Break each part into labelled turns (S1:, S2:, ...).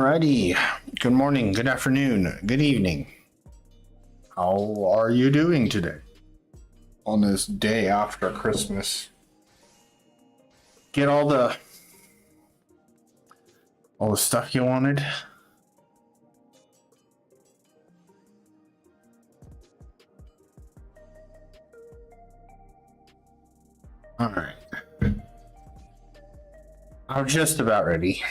S1: Alrighty. Good morning, good afternoon, good evening. How are you doing today? On this day after Christmas. Get all the stuff you wanted? Alright. I'm just about ready.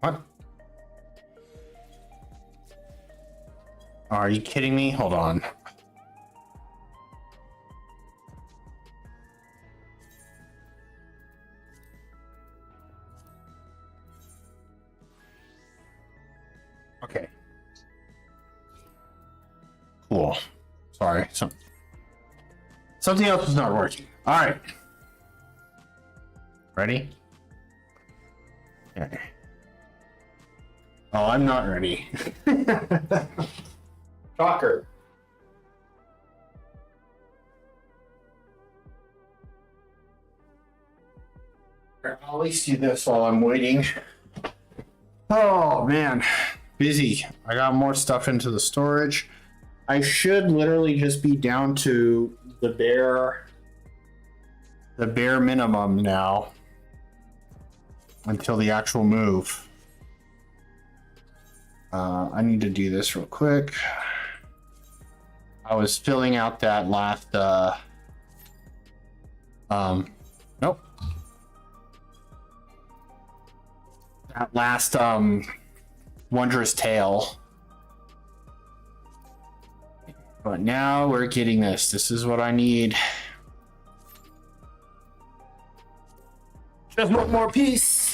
S1: What? Are you kidding me? Hold on. Okay. Cool. Sorry. Something else is not working. All right. Ready? Okay. Oh, I'm not ready. Shocker. I'll at least do this while I'm waiting. Oh man, busy. I got more stuff into the storage. I should literally just be down to the bare minimum now until the actual move. I need to do this real quick. I was filling out that last nope. That last Wondrous Tale. But now we're getting this. This is what I need. Just one more piece.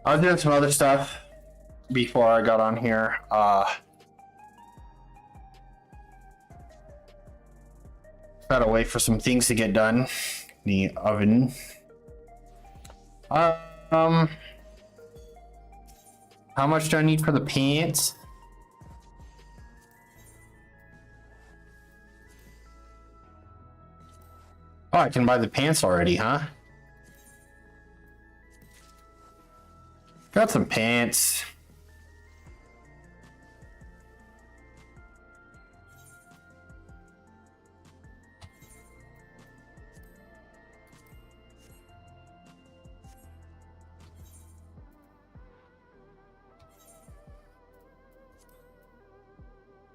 S1: I was doing some other stuff before I got on here. Gotta wait for some things to get done in the oven. How much do I need for the pants? Oh, I can buy the pants already, huh? Got some pants.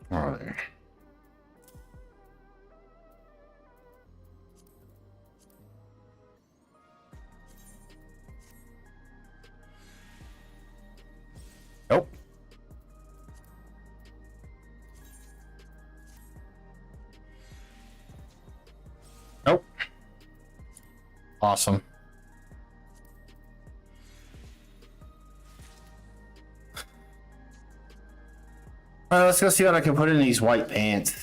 S1: Where are they? Nope. Nope. Awesome. All right, let's go see what I can put in these white pants.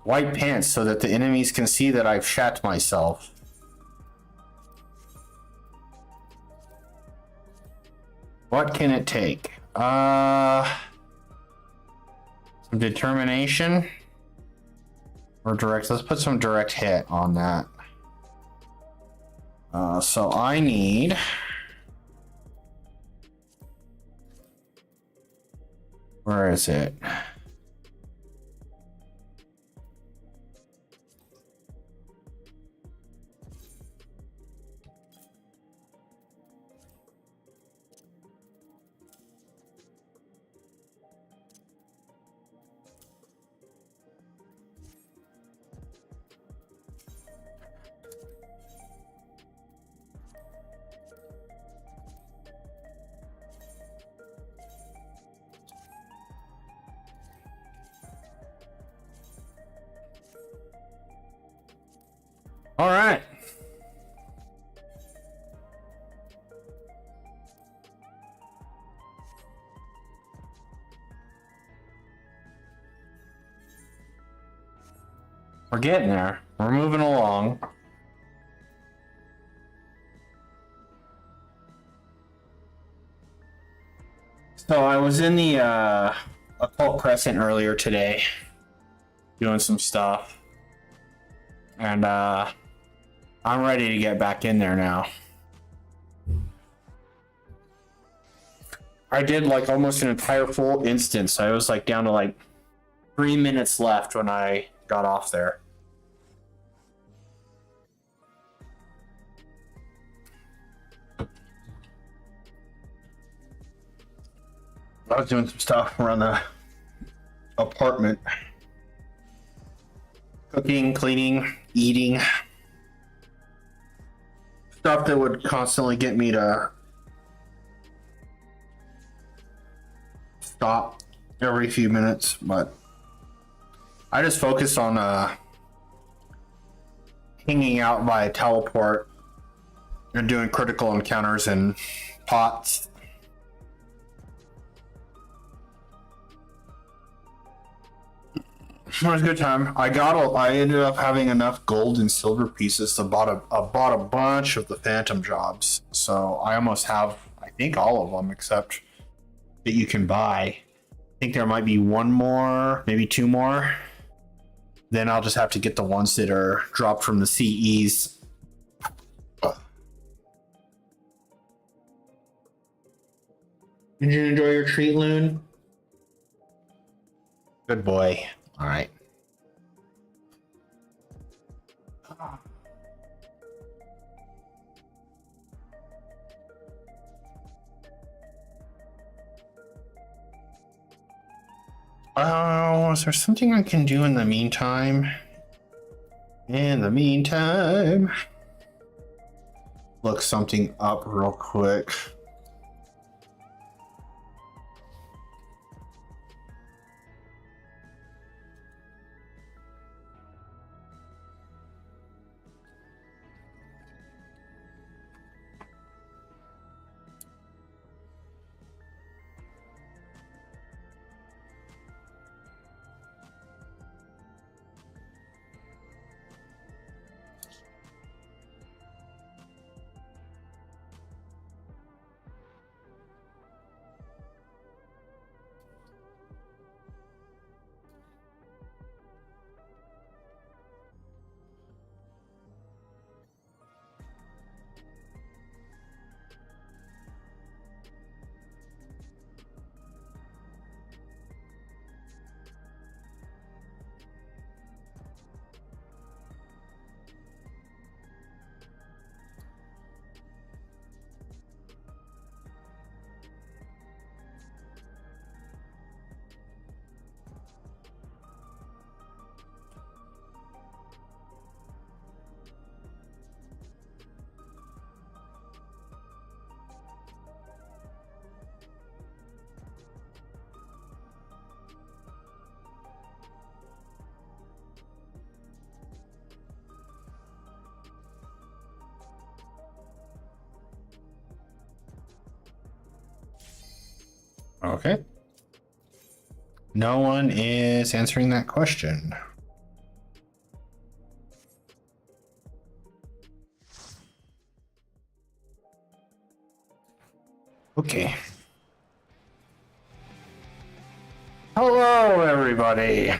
S1: White pants so that the enemies can see that I've shat myself. What can it take? Some determination or direct. Let's put some direct hit on that. So I need. Where is it? All right. We're getting there. We're moving along. So I was in the Occult Crescent earlier today, doing some stuff, and I'm ready to get back in there now. I did like almost an entire full instance. I was like down to like 3 minutes left when I got off there. I was doing some stuff around the apartment. Cooking, cleaning, eating. Stuff that would constantly get me to stop every few minutes, but I just focused on hanging out by a teleport and doing critical encounters and pots. It was a good time. I ended up having enough gold and silver pieces to bought a bunch of the phantom jobs. So I almost have, I think, all of them except that you can buy. I think there might be one more, maybe two more. Then I'll just have to get the ones that are dropped from the CEs. Did you enjoy your treat, Loon? Good boy. All right. Oh, is there something I can do in the meantime? Look something up real quick. Okay. No one is answering that question. Okay. Hello, everybody.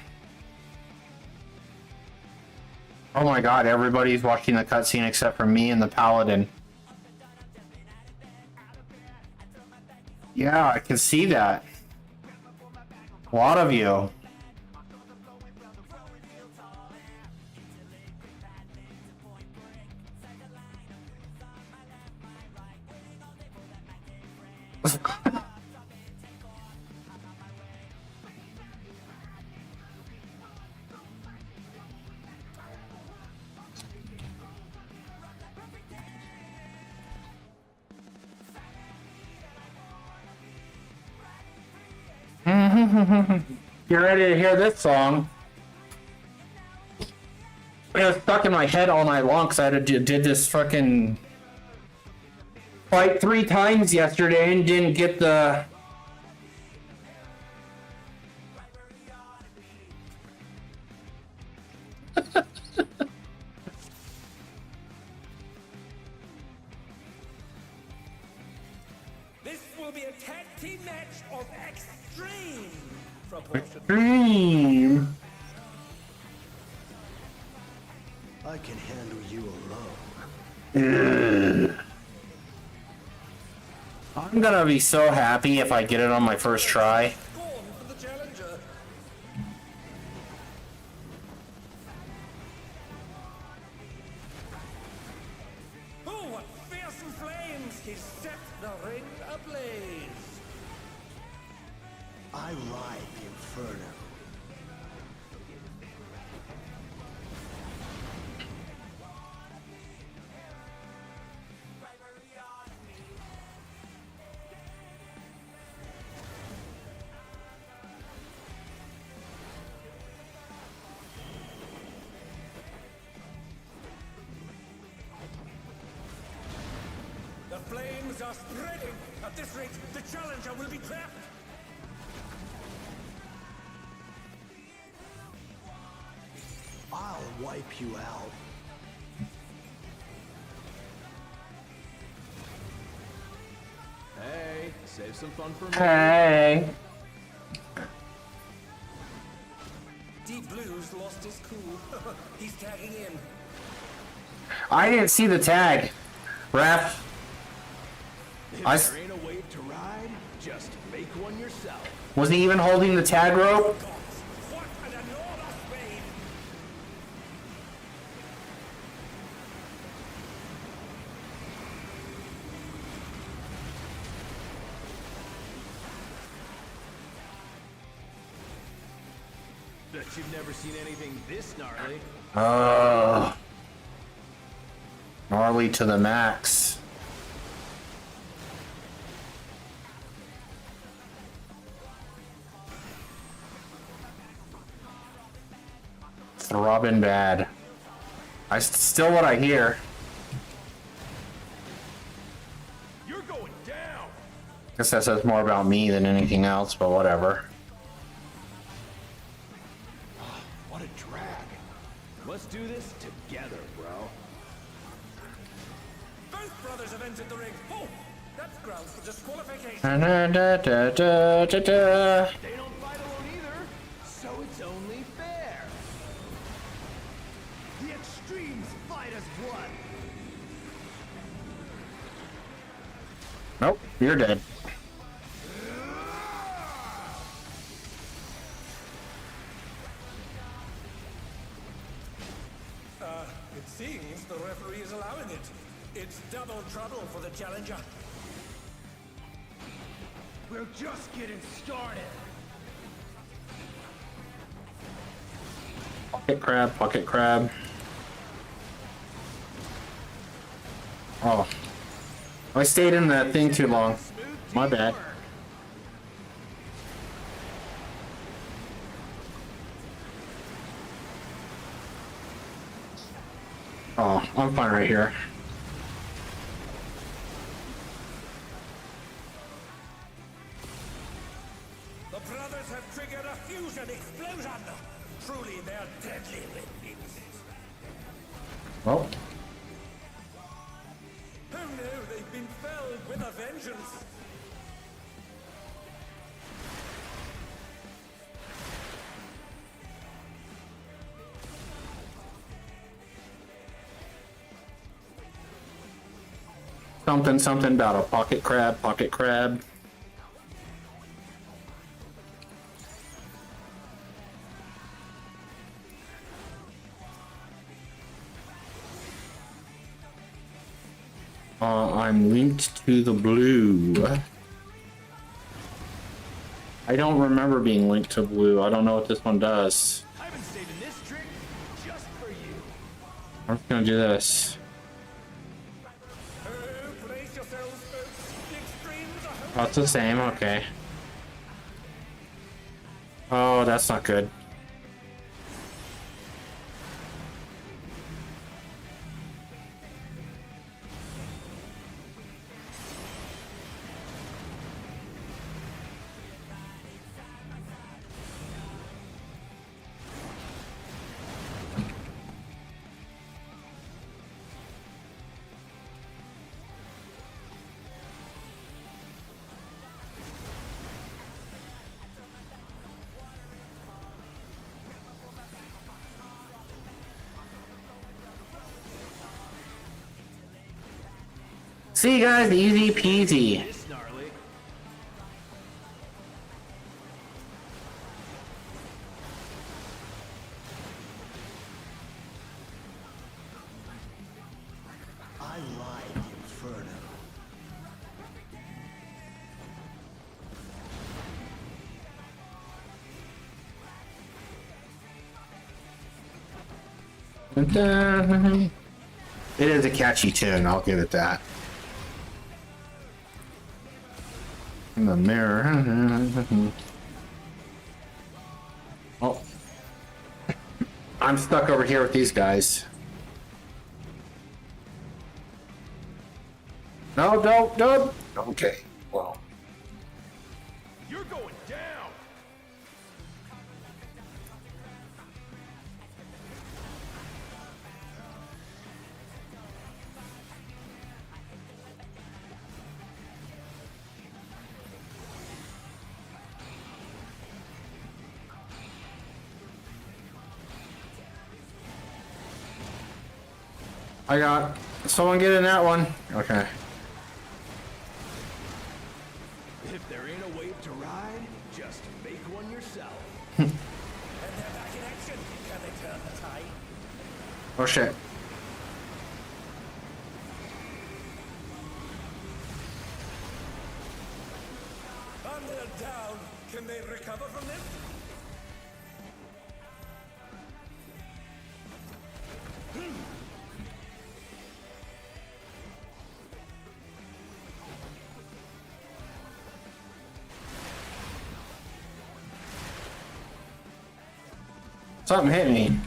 S1: Oh my god, everybody's watching the cutscene except for me and the paladin. Yeah, I can see that. A lot of you. You're ready to hear this song. It was stuck in my head all night long because I did this fucking fight 3 times yesterday and didn't get the...
S2: This will be a tag team match of extreme proportion.
S1: Extreme.
S3: I can handle you alone.
S1: I'm gonna be so happy if I get it on my first try.
S2: Scorn for the challenger. Oh, what fearsome flames! He set the ring ablaze.
S3: I like Inferno.
S2: The flames are spreading. At this rate, the challenger will be trapped.
S3: I'll wipe you out.
S4: Hey, save some fun for me.
S1: Hey.
S2: Deep Blue's lost his cool. He's tagging in.
S1: I didn't see the tag. Ref.
S4: If there ain't a wave to ride, just make one yourself.
S1: Was he even holding the tag rope?
S2: Gods, what an enormous wave!
S4: Bet you've never seen anything this gnarly.
S1: Gnarly to the max. Throbbing bad. Still what I hear.
S4: You're going down.
S1: Guess that says more about me than anything else, but whatever.
S3: What a drag.
S4: Let's do this together, bro.
S2: Both brothers have entered the ring. Oh, that's grounds for disqualification.
S1: Da-da-da-da-da-da.
S4: They don't fight alone either, so it's only fair.
S3: The extremes fight as one.
S1: Nope, you're dead.
S2: It seems the referee is allowing it. It's double trouble for the challenger.
S3: We're just getting started.
S1: Pocket crab, pocket crab. Oh. I stayed in that thing too long. My bad. Oh, I'm fine right here.
S2: The brothers have triggered a fusion explosion. Truly, they're deadly weapons.
S1: Well,
S2: Oh no, they've been felled with a vengeance.
S1: something about a pocket crab, pocket crab. I'm linked to the blue. I don't remember being linked to blue. I don't know what this one does.
S4: I've been saving this trick just for you.
S1: I'm just gonna do this.
S2: Brace yourselves, folks. The extremes are
S1: Oh, it's the same, okay. Oh, that's not good. See you guys, easy peasy.
S4: This gnarly.
S3: I like Inferno.
S1: It is a catchy tune, I'll give it that. In the mirror. Oh. I'm stuck over here with these guys. No, don't. Okay, well.
S4: You're going down.
S1: I got someone get in that one. Okay.
S4: If there ain't a wave to ride, just make one yourself.
S2: And they're back in action. Can they turn the tide?
S1: Oh shit.
S2: And they're down. Can they recover from this?
S1: Something hit me.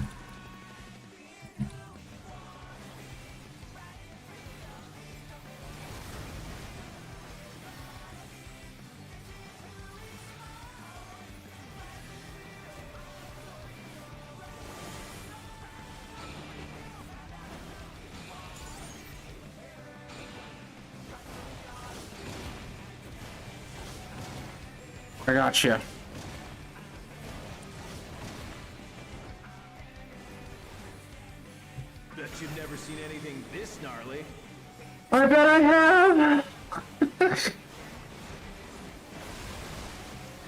S1: I got you.
S4: Bet you've never seen anything this gnarly.
S1: I bet I have.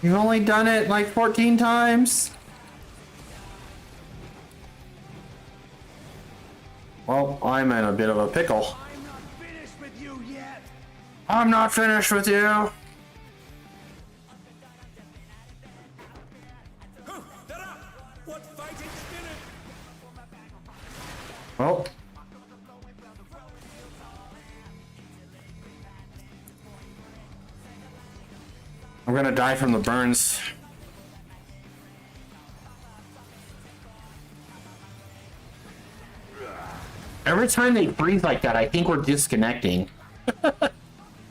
S1: You've only done it like 14 times. Well, I'm in a bit of a pickle.
S3: I'm not finished with you yet.
S1: I'm not finished with you.
S2: Oh, they're up! What fighting spirit!
S1: Well. I'm gonna die from the burns. Every time they breathe like that, I think we're disconnecting. Oh,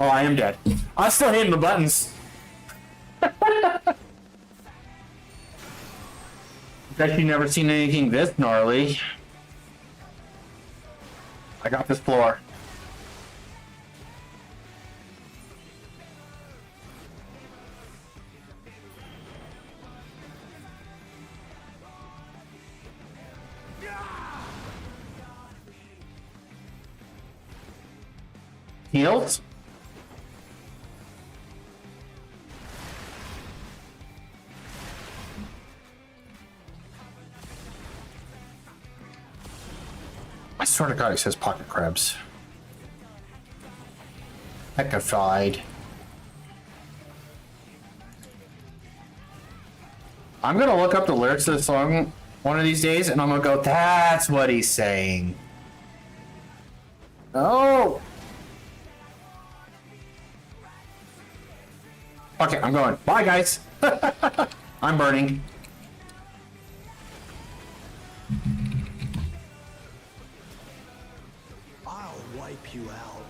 S1: I am dead. I'm still hitting the buttons. Bet you've never seen anything this gnarly. I got this floor. Healed? I swear to God, it says pocket crabs. Heckified. I'm gonna look up the lyrics to the song one of these days, and I'm gonna go, that's what he's saying. Oh! Okay, I'm going. Bye, guys. I'm burning.
S3: I'll wipe you out.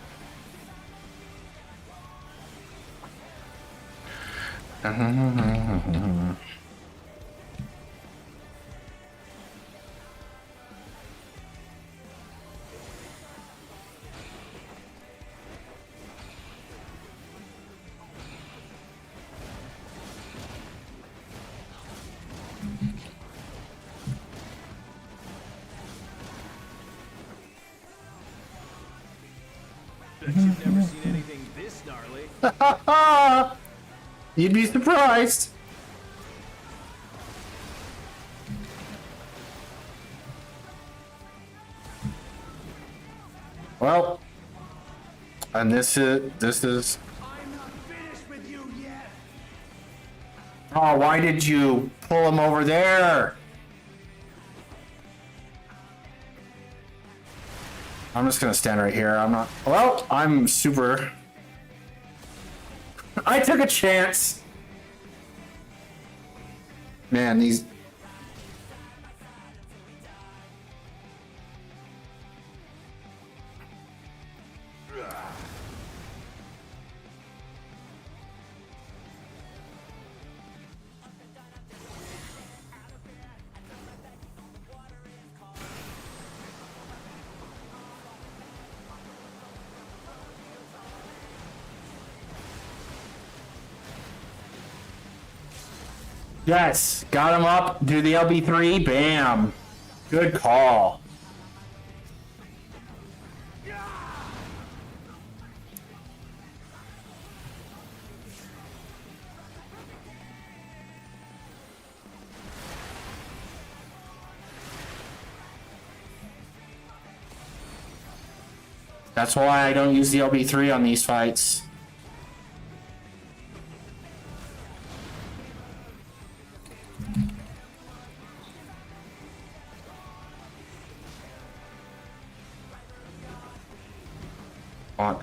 S4: Bet you've never seen anything this gnarly.
S1: You'd be surprised. Well, and this is
S3: I'm not finished with you yet.
S1: oh, why did you pull him over there? I'm just gonna stand right here. I'm not, well, I'm super. I took a chance. Man, these. Yes, got him up. Do the LB3. Bam. Good call. That's why I don't use the LB3 on these fights. On.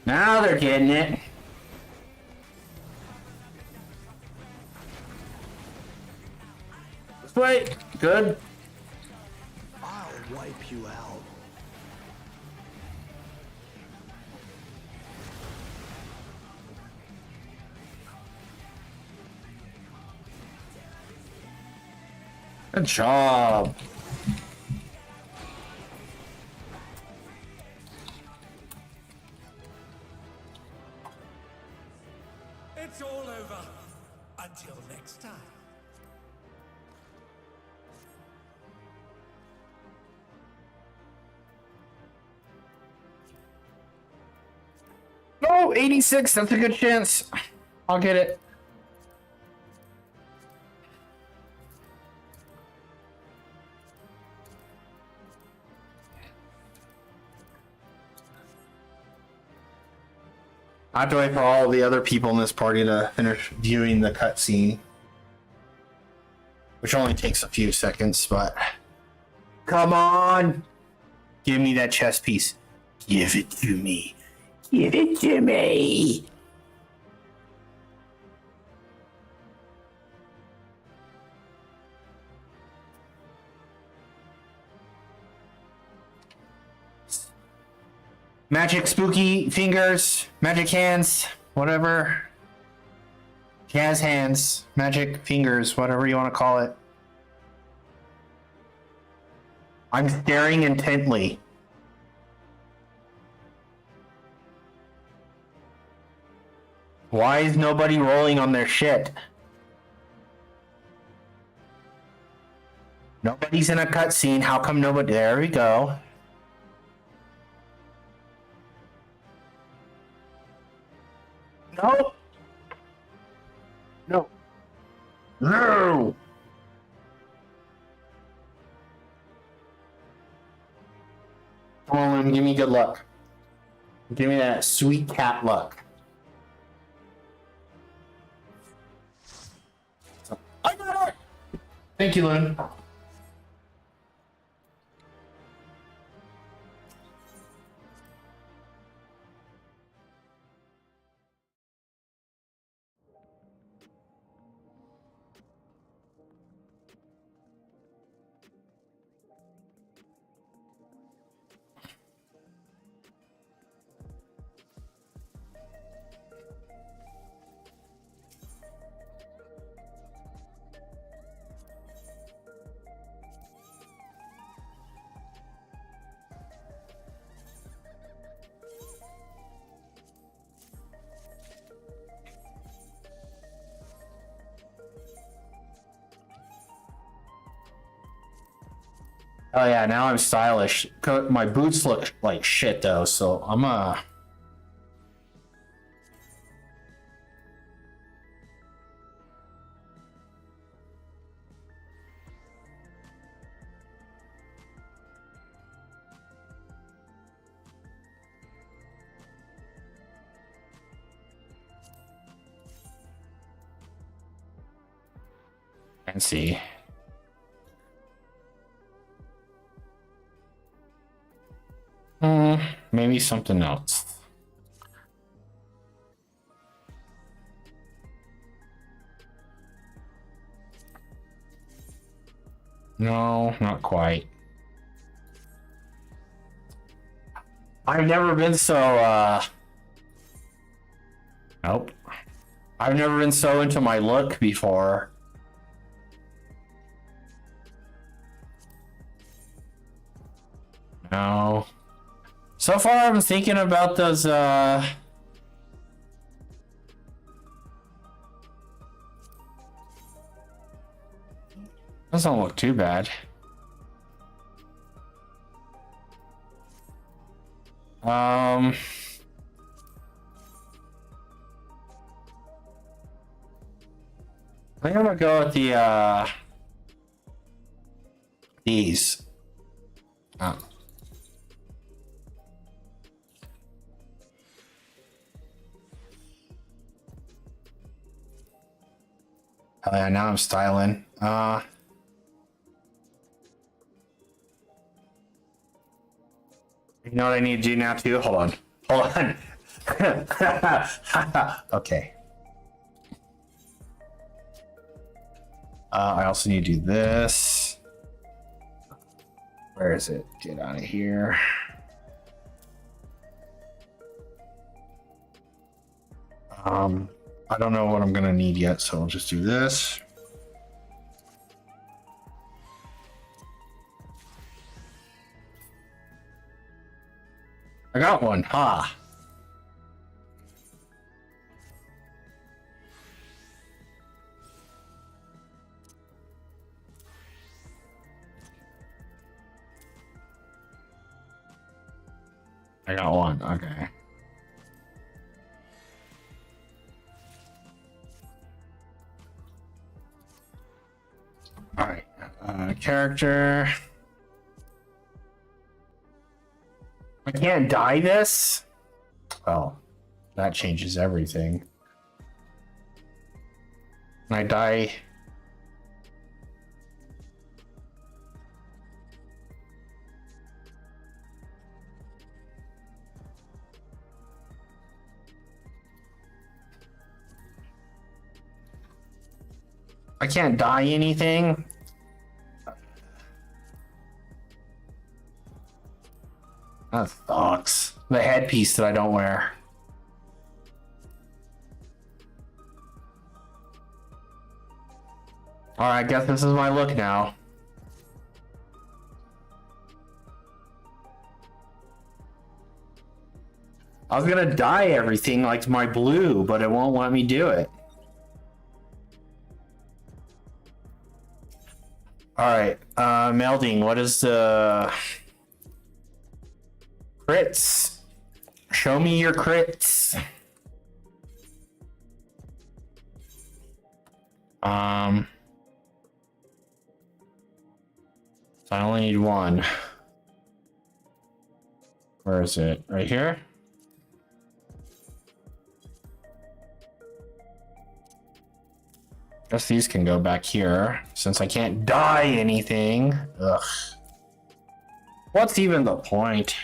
S1: Now they're getting it. This way. Good.
S3: I'll wipe you out.
S1: Good job.
S2: It's all over. Until next time.
S1: No, 86. That's a good chance. I'll get it. I have to wait for all the other people in this party to finish viewing the cutscene, which only takes a few seconds, but come on, give me that chess piece. Give it to me. Give it to me. Magic spooky fingers, magic hands, whatever. Jazz hands, magic fingers, whatever you want to call it. I'm staring intently. Why is nobody rolling on their shit? Nobody's in a cutscene. How come nobody? There we go. No. No. No. Come on, give me good luck. Give me that sweet cat luck. I got it! Thank you, Loon. Oh yeah, now I'm stylish. My boots look like shit though, so I'm fancy. Maybe something else. No, not quite. I've never been so, nope. I've never been so into my look before. No. So far, I'm thinking about those, doesn't look too bad. I think I'm gonna go with the, these. Oh. Oh yeah, now I'm styling. You know what I need to do now too? Hold on. Hold on. Okay. I also need to do this. Where is it? Get out of here. I don't know what I'm gonna need yet, so I'll just do this. I got one, ha! I got one, okay. Alright, character. I can't dye this? Well, that changes everything. Can I dye? I can't dye anything? That sucks. The headpiece that I don't wear. Alright, I guess this is my look now. I was gonna dye everything like my blue, but it won't let me do it. Alright, melding, what is the... crits? Show me your crits. So I only need one. Where is it? Right here? Guess these can go back here, since I can't dye anything. Ugh. What's even the point?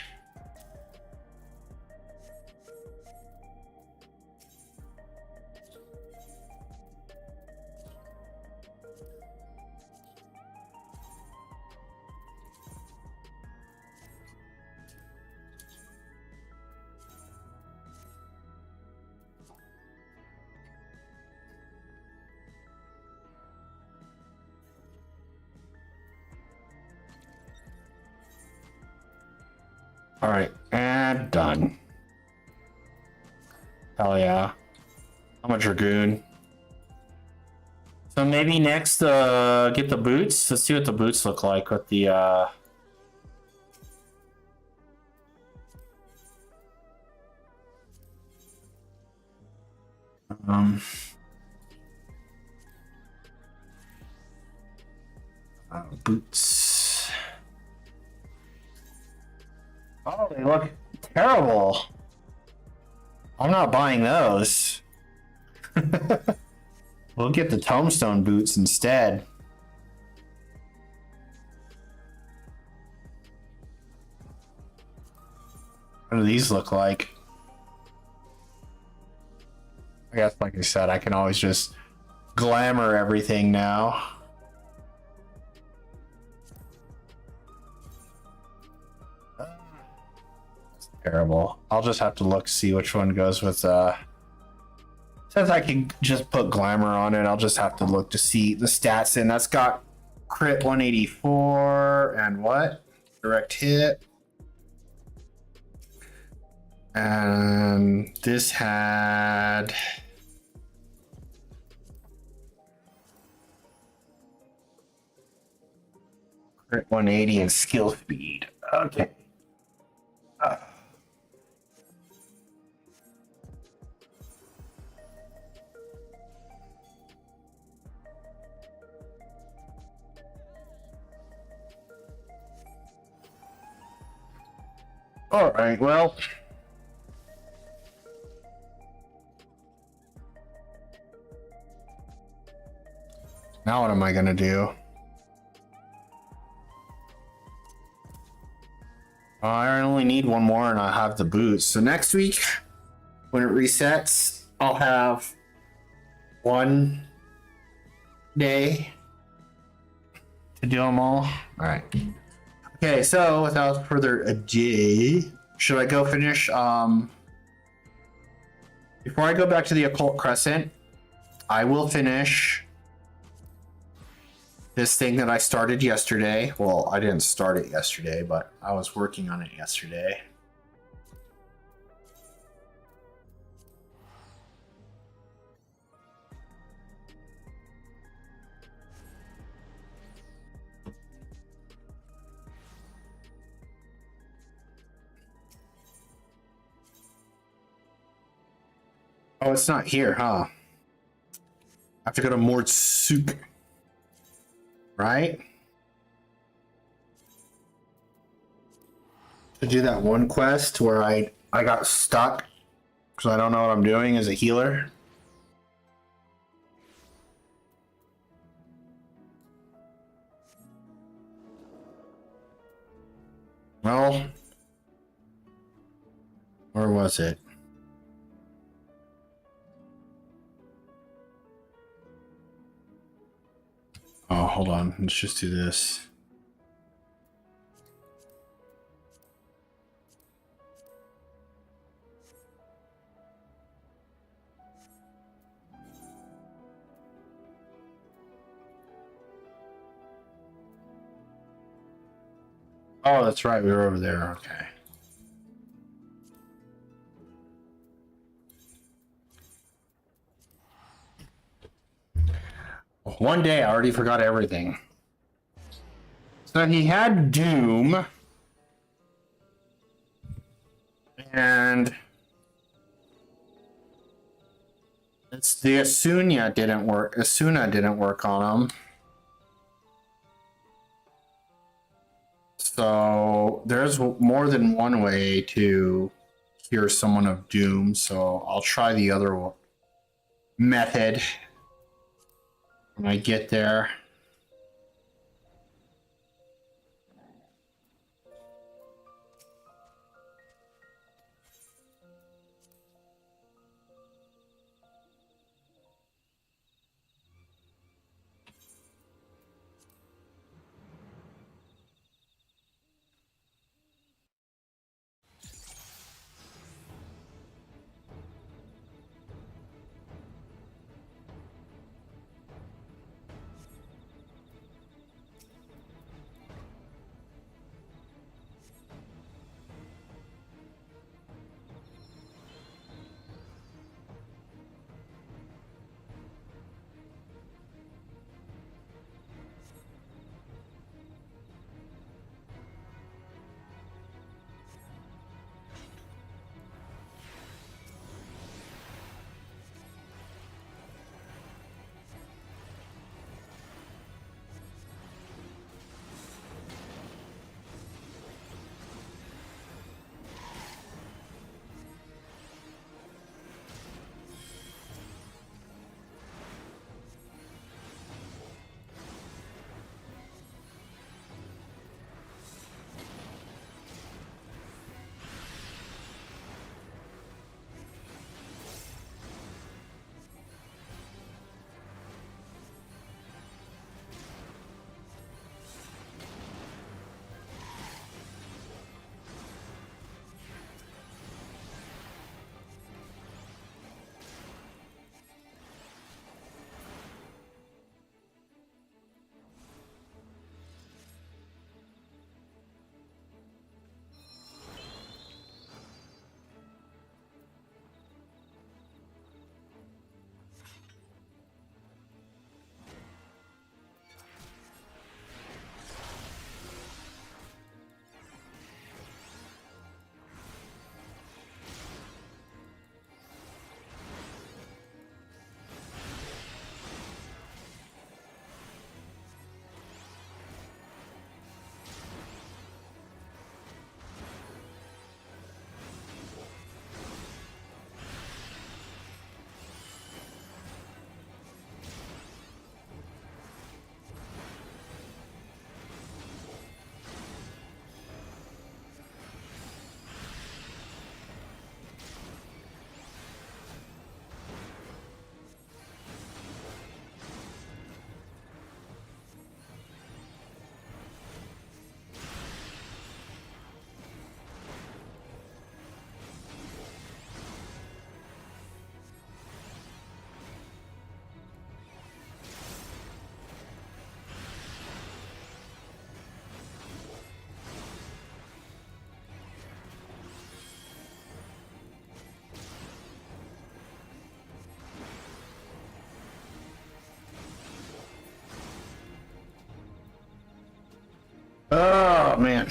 S1: All right, and done. Hell yeah. I'm a dragoon. So maybe next, get the boots. Let's see what the boots look like with the, Um, boots. Oh, they look terrible. I'm not buying those. We'll get the tombstone boots instead. What do these look like? I guess, like I said, I can always just glamour everything now. It's terrible. I'll just have to look, see which one goes with, since I can just put glamour on it, I'll just have to look to see the stats in. That's got crit 184 and what? Direct hit. And this had crit 180 and skill speed. Okay. All right, well. Now what am I gonna do? I only need one more and I have the boots. So next week, when it resets, I'll have one day to do them all. All right. Okay, so without further ado, should I go finish? Before I go back to the Occult Crescent, I will finish this thing that I started yesterday. Well, I didn't start it yesterday, but I was working on it yesterday. Oh, it's not here, huh? I have to go to Mortsuk. Right? To do that one quest where I got stuck because I don't know what I'm doing as a healer. Well, where was it? Oh, hold on. Let's just do this. Oh, that's right. We were over there. Okay. One day I already forgot everything. So he had Doom. And it's the Asuna didn't work on him. So there's more than one way to cure someone of Doom. So I'll try the other method when I get there. man.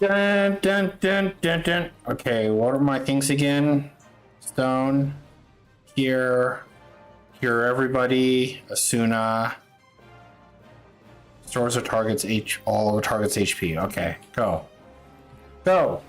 S1: Dun, dun, dun, dun, dun. Okay, what are my things again? Stone. Cure everybody. Asuna. Stores or targets all of a target's HP. Okay, go. Go.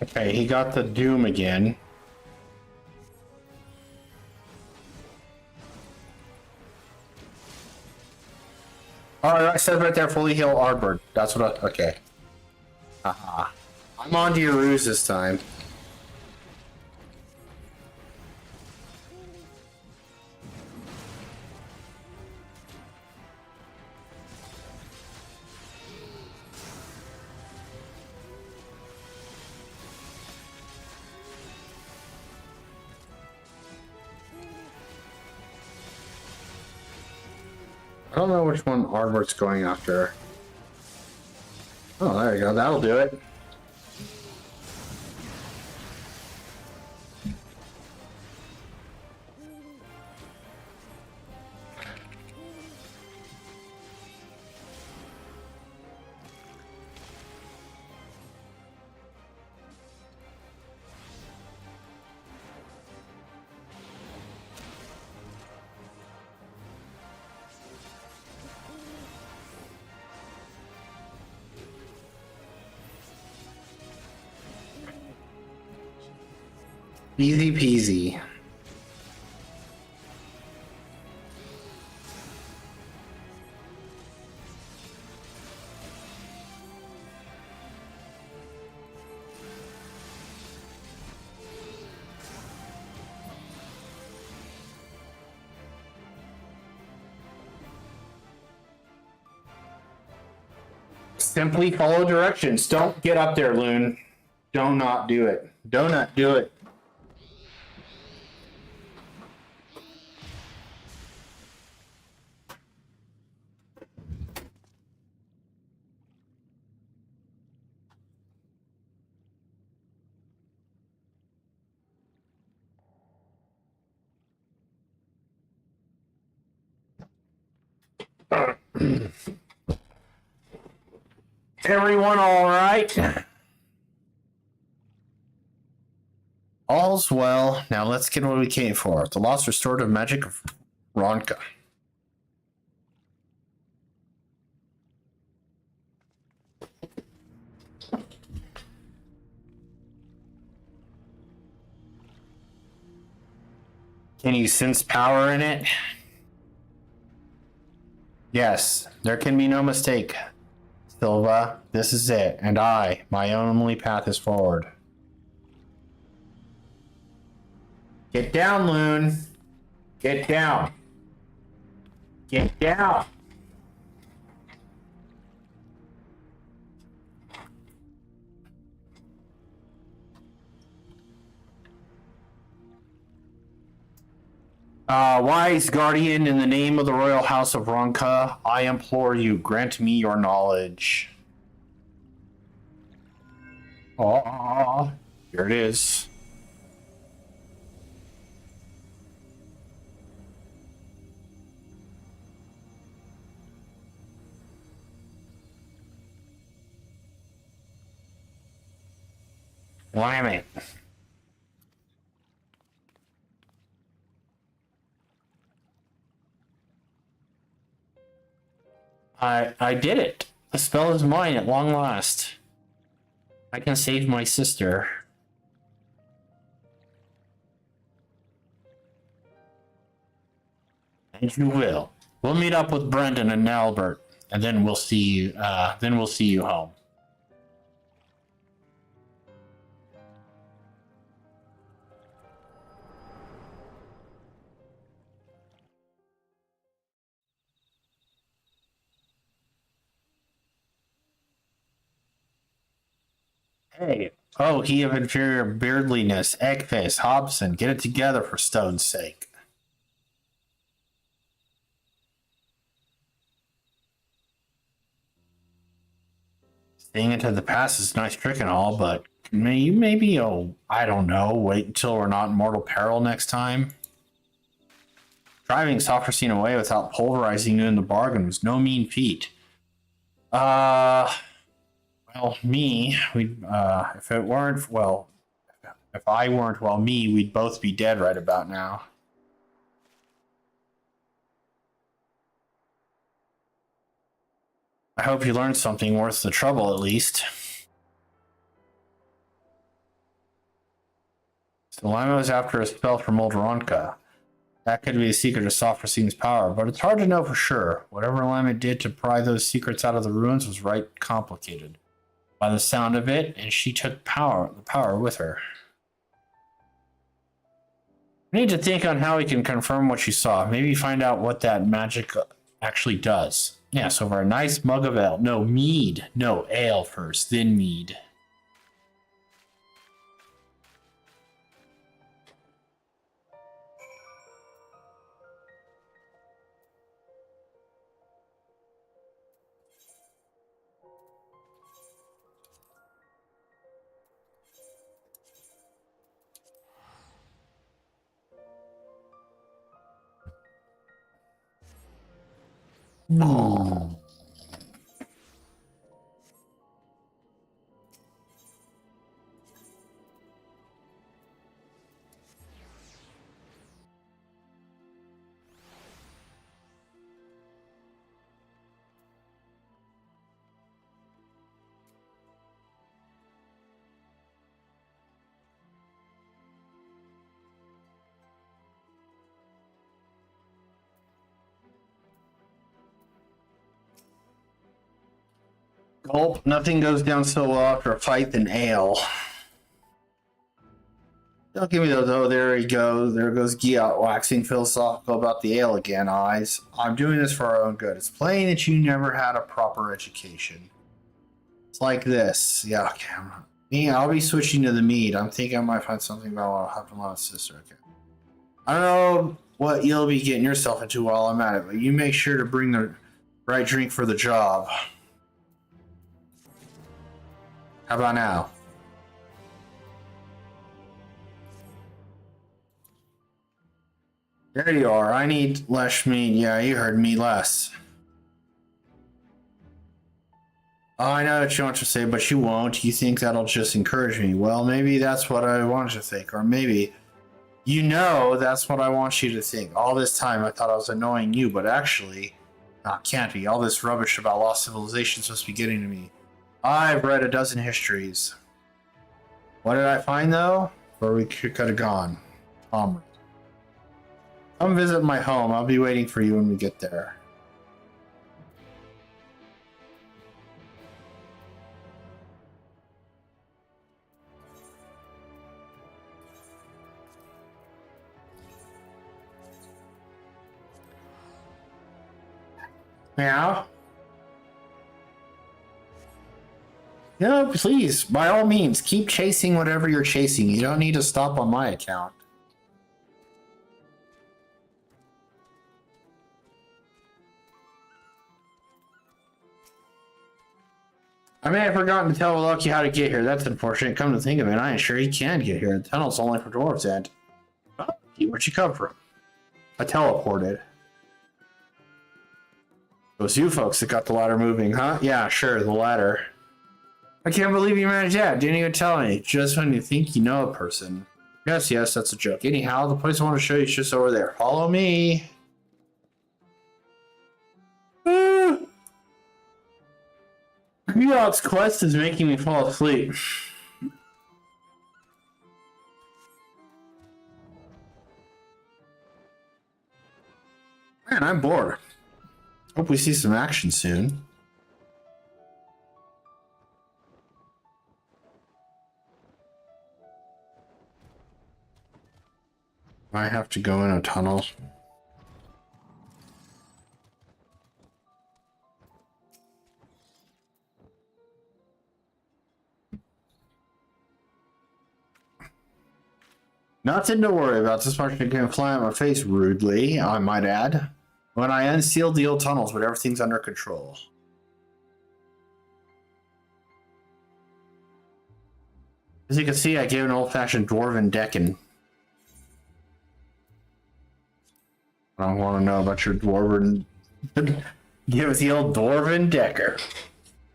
S1: Okay, he got the Doom again. Oh, I said right there, fully heal Arbor. That's what I... Okay. Haha. I'm on to your ruse this time. I don't know which one Arbor's going after. Oh, there you go. That'll do it. Easy peasy. Simply follow directions. Don't get up there, Loon. Do not do it. Do not do it. Everyone all right? All's well. Now let's get what we came for. The lost restorative magic of Ronka. Can you sense power in it? Yes, there can be no mistake. Silva, this is it, and my only path is forward. Get down, Loon. Get down. Get down. Wise guardian, in the name of the royal house of Ronka, I implore you, grant me your knowledge. Oh, here it is. Damn it. I did it. The spell is mine at long last. I can save my sister. And you will. We'll meet up with Brendan and Albert, and then we'll see you. Then we'll see you home. Hey. Oh, he of inferior beardliness, Eggface, Hobson, get it together for Stone's sake. Staying into the past is a nice trick and all, but maybe, I don't know, wait until we're not in mortal peril next time. Driving Sofracine away without pulverizing you in the bargain was no mean feat. Well, if it weren't, well, if I weren't, well, we'd both be dead right about now. I hope you learned something worth the trouble, at least. So Lima was after a spell from Olderonka. That could be the secret of Sofracine's power, but it's hard to know for sure. Whatever Lima did to pry those secrets out of the ruins was right complicated. By the sound of it, and she took the power with her. We need to think on how we can confirm what she saw. Maybe find out what that magic actually does. Yeah, so for a nice mug of ale. No, mead. No, ale first, then mead. No. Gulp, nothing goes down so well after a fight than ale. Don't give me those, oh, there he goes. There goes Giat waxing philosophical about the ale again, eyes. I'm doing this for our own good. It's plain that you never had a proper education. It's like this. Yeah, camera. Me, I'll be switching to the mead. I'm thinking I might find something about what happened to my sister. Okay. I don't know what you'll be getting yourself into while I'm at it, but you make sure to bring the right drink for the job. How about now? There you are. I need less meat. Yeah, you heard me, less. Oh, I know what you want to say, but you won't. You think that'll just encourage me. Well, maybe that's what I want you to think. Or maybe, that's what I want you to think. All this time I thought I was annoying you, but actually, can't be. All this rubbish about lost civilizations must be getting to me. I've read a dozen histories. What did I find, though? Where we could have gone. Come visit my home. I'll be waiting for you when we get there. Meow. No, please, by all means, keep chasing whatever you're chasing. You don't need to stop on my account. I may have forgotten to tell Loki how to get here. That's unfortunate. Come to think of it, I ain't sure he can get here. The tunnel's only for dwarves, and... Oh, where'd you come from? I teleported. It was you folks that got the ladder moving, huh? Yeah, sure, the ladder. I can't believe you managed that. Didn't even tell me. Just when you think you know a person. Yes, that's a joke. Anyhow, the place I want to show you is just over there. Follow me. Occult quest is making me fall asleep. Man, I'm bored. Hope we see some action soon. I have to go in a tunnel. Nothing to worry about. This much can fly on my face rudely, I might add. When I unsealed the old tunnels, but everything's under control. As you can see, I gave an old-fashioned dwarven decking. I don't want to know about your dwarven... Give us the old dwarven decker.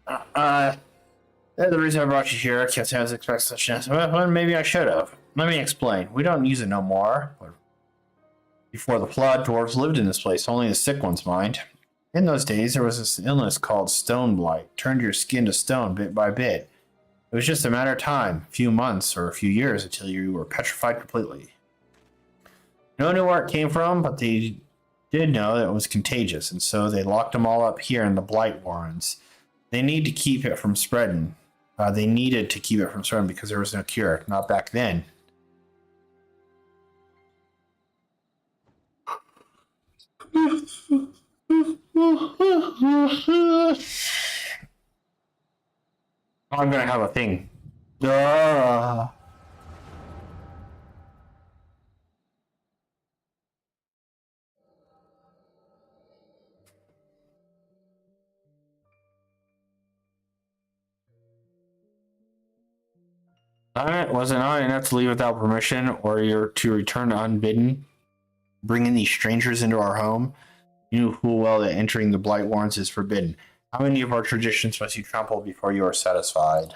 S1: The reason I brought you here, I can't say I was expecting such an... Well, maybe I should have. Let me explain. We don't use it no more. Before the flood, dwarves lived in this place. Only the sick ones mind. In those days, there was this illness called stone blight. Turned your skin to stone bit by bit. It was just a matter of time, a few months or a few years, until you were petrified completely. No one knew where it came from, but they did know that it was contagious, and so they locked them all up here in the blight warrens. They need to keep it from spreading. They needed to keep it from spreading because there was no cure, not back then. I'm gonna have a thing. Wasn't I enough to leave without permission, or you're to return unbidden? Bringing these strangers into our home? You knew full well that entering the Blight Warrens is forbidden. How many of our traditions must you trample before you are satisfied?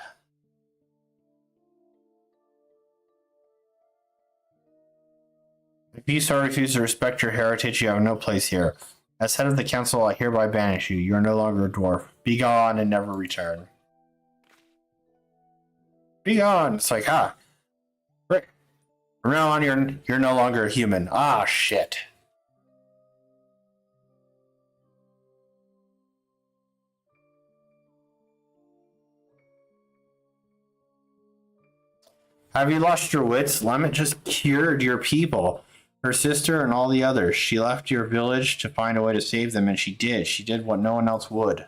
S1: If you so refuse to respect your heritage, you have no place here. As head of the council, I hereby banish you. You are no longer a dwarf. Be gone and never return. Be gone! It's like, from now on, you're no longer a human. Ah, shit. Have you lost your wits? Lemmet just cured your people. Her sister and all the others. She left your village to find a way to save them, and she did. She did what no one else would.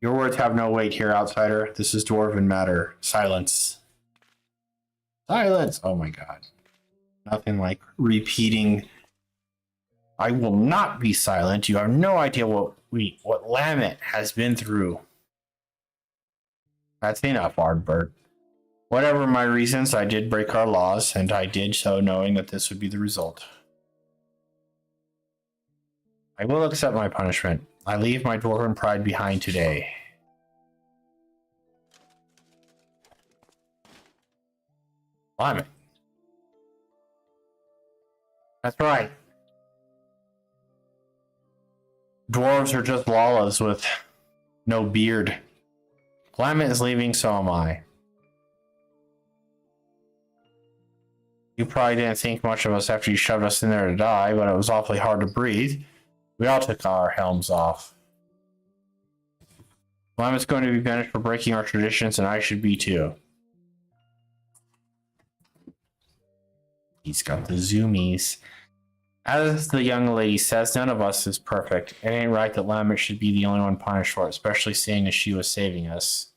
S1: Your words have no weight here, outsider. This is dwarven matter. Silence. Silence! Oh my god. Nothing like repeating. I will not be silent. You have no idea what Lammet has been through. That's enough, Ardbert. Whatever my reasons, I did break our laws, and I did so knowing that this would be the result. I will accept my punishment. I leave my dwarven pride behind today. Lammet. That's right. Dwarves are just lawless with no beard. Lammet is leaving, so am I. You probably didn't think much of us after you shoved us in there to die, but it was awfully hard to breathe. We all took our helms off. Lammet's going to be banished for breaking our traditions, and I should be too. He's got the zoomies. As the young lady says, none of us is perfect. It ain't right that Lammet should be the only one punished for it, especially seeing as she was saving us.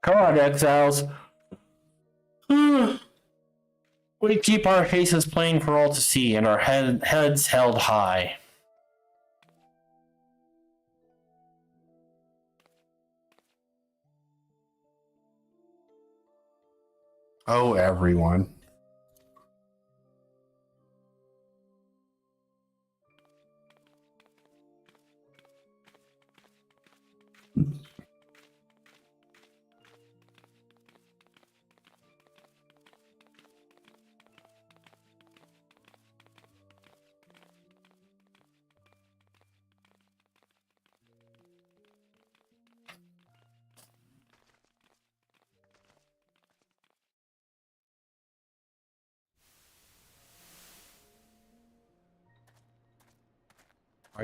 S1: Come on, exiles. We keep our faces plain for all to see, and our heads held high. Oh, everyone.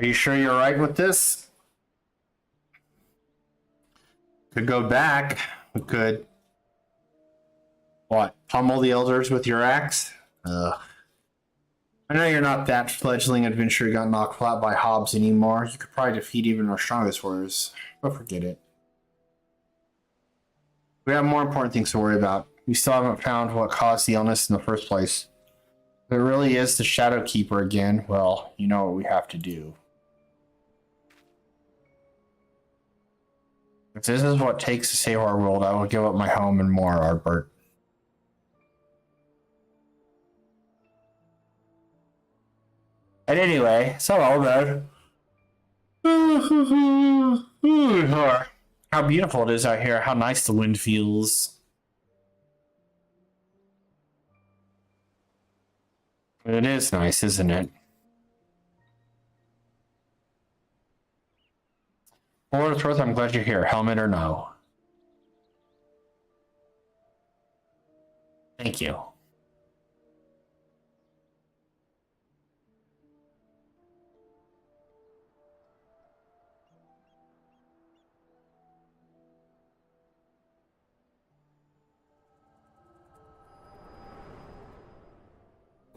S1: Are you sure you're right with this? Could go back. We could... What? Pummel the elders with your axe? Ugh. I know you're not that fledgling adventurer who got knocked flat by Hobbs anymore. You could probably defeat even our strongest warriors. But forget it. We have more important things to worry about. We still haven't found what caused the illness in the first place. If it really is the Shadow Keeper again, well, you know what we have to do. If this is what it takes to save our world, I will give up my home and more, Ardbert. And anyway, it's not all bad. How beautiful it is out here. How nice the wind feels. It is nice, isn't it? For what it's worth, I'm glad you're here, helmet or no. Thank you.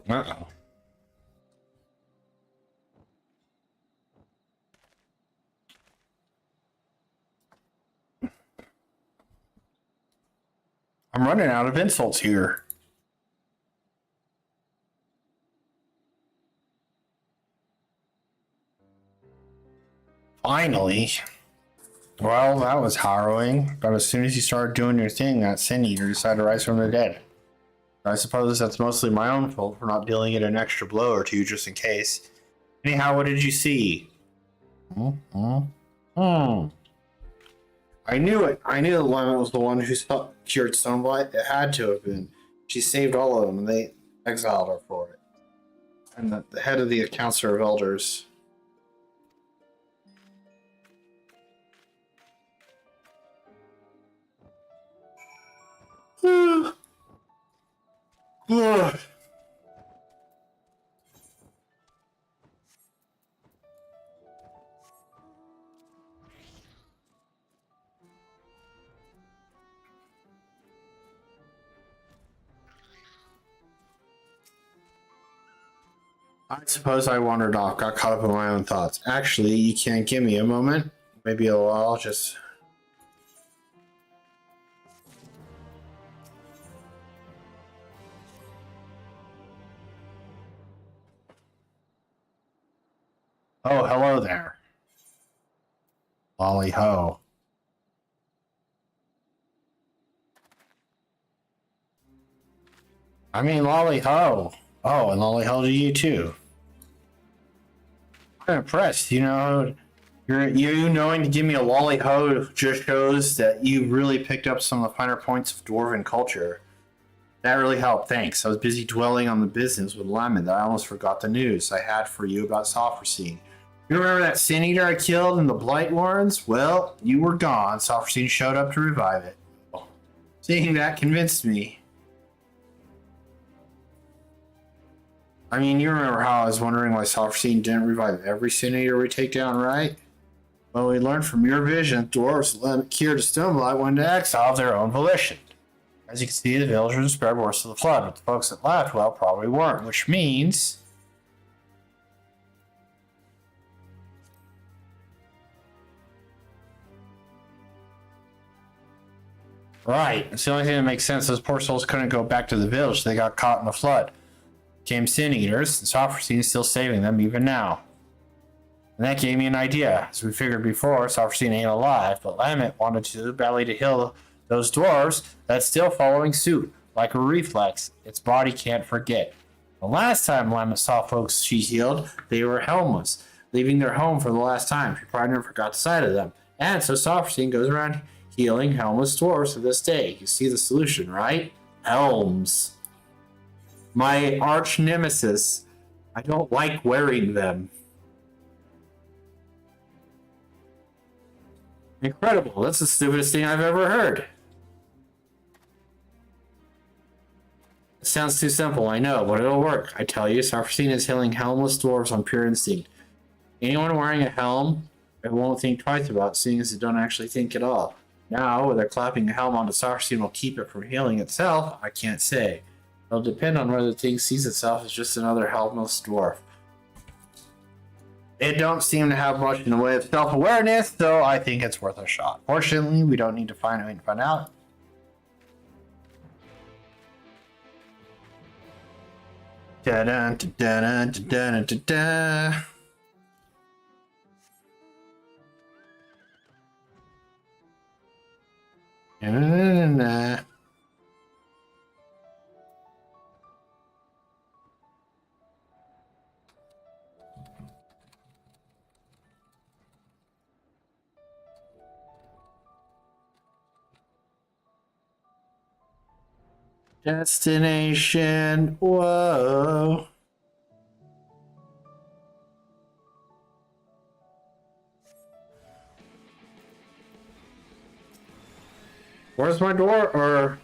S1: Uh-oh. I'm running out of insults here. Finally. Well, that was harrowing, but as soon as you started doing your thing, that Sin Eater decided to rise from the dead. I suppose that's mostly my own fault for not dealing it an extra blow or two just in case. Anyhow, what did you see? I knew it. I knew that Lemon was the one who cured Stoneblight. It had to have been. She saved all of them, and they exiled her for it. And the head of the Council of Elders. I suppose I wandered off, got caught up in my own thoughts. Actually, you can't give me a moment? Maybe a while, just... Oh, hello there. Lolly ho. I mean, lolly ho. Oh, and lolly ho to you too. I'm impressed. You know, you knowing to give me a lolly ho just shows that you really picked up some of the finer points of dwarven culture. That really helped. Thanks. I was busy dwelling on the business with Lemon that I almost forgot the news I had for you about Sophrosine. You remember that Sin Eater I killed in the Blight Warrens? Well, you were gone. Sophrosine showed up to revive it. Seeing that convinced me. I mean, you remember how I was wondering why Sophrosine didn't revive every Sin Eater we take down, right? Well, we learned from your vision, dwarves cured to Stoneblight went into exile of their own volition. As you can see, the villagers spared worse of the flood, but the folks that left, well, probably weren't, which means... Right, it's the only thing that makes sense. Those poor souls couldn't go back to the village, so they got caught in the flood. Became Sin Eaters, and Sophrosine is still saving them even now. And that gave me an idea. As we figured before, Sophrosine ain't alive, but Lamet wanted to badly to heal those dwarves that's still following suit. Like a reflex, its body can't forget. The last time Lamet saw folks she healed, they were helmless, leaving their home for the last time. She probably never forgot the sight of them. And so Sophrosine goes around healing helmless dwarves to this day. You see the solution, right? Helms. My arch nemesis. I don't like wearing them. Incredible. That's the stupidest thing I've ever heard. It sounds too simple, I know, but it'll work. I tell you, Sophrosine is healing helmless dwarves on pure instinct. Anyone wearing a helm, it won't think twice about, seeing as they don't actually think at all. Now, whether clapping a helm onto Sarstein will keep it from healing itself, I can't say. It'll depend on whether the thing sees itself as just another helmless dwarf. It don't seem to have much in the way of self-awareness, so I think it's worth a shot. Fortunately, we don't need to find out. Da-dun, da-dun, da-dun, da-dun. Na-na-na-na-na. Destination, whoa. Where's my door or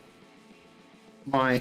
S1: my...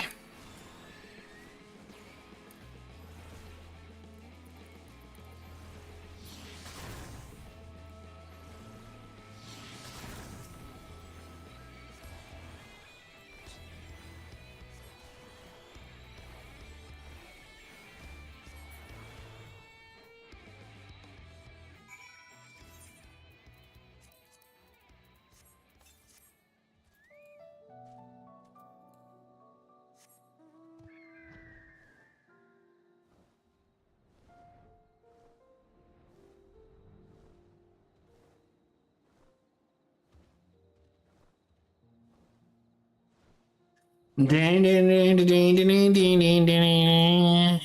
S1: Ding, ding, ding, ding, ding, ding, ding, ding, ding.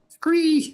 S1: Scree.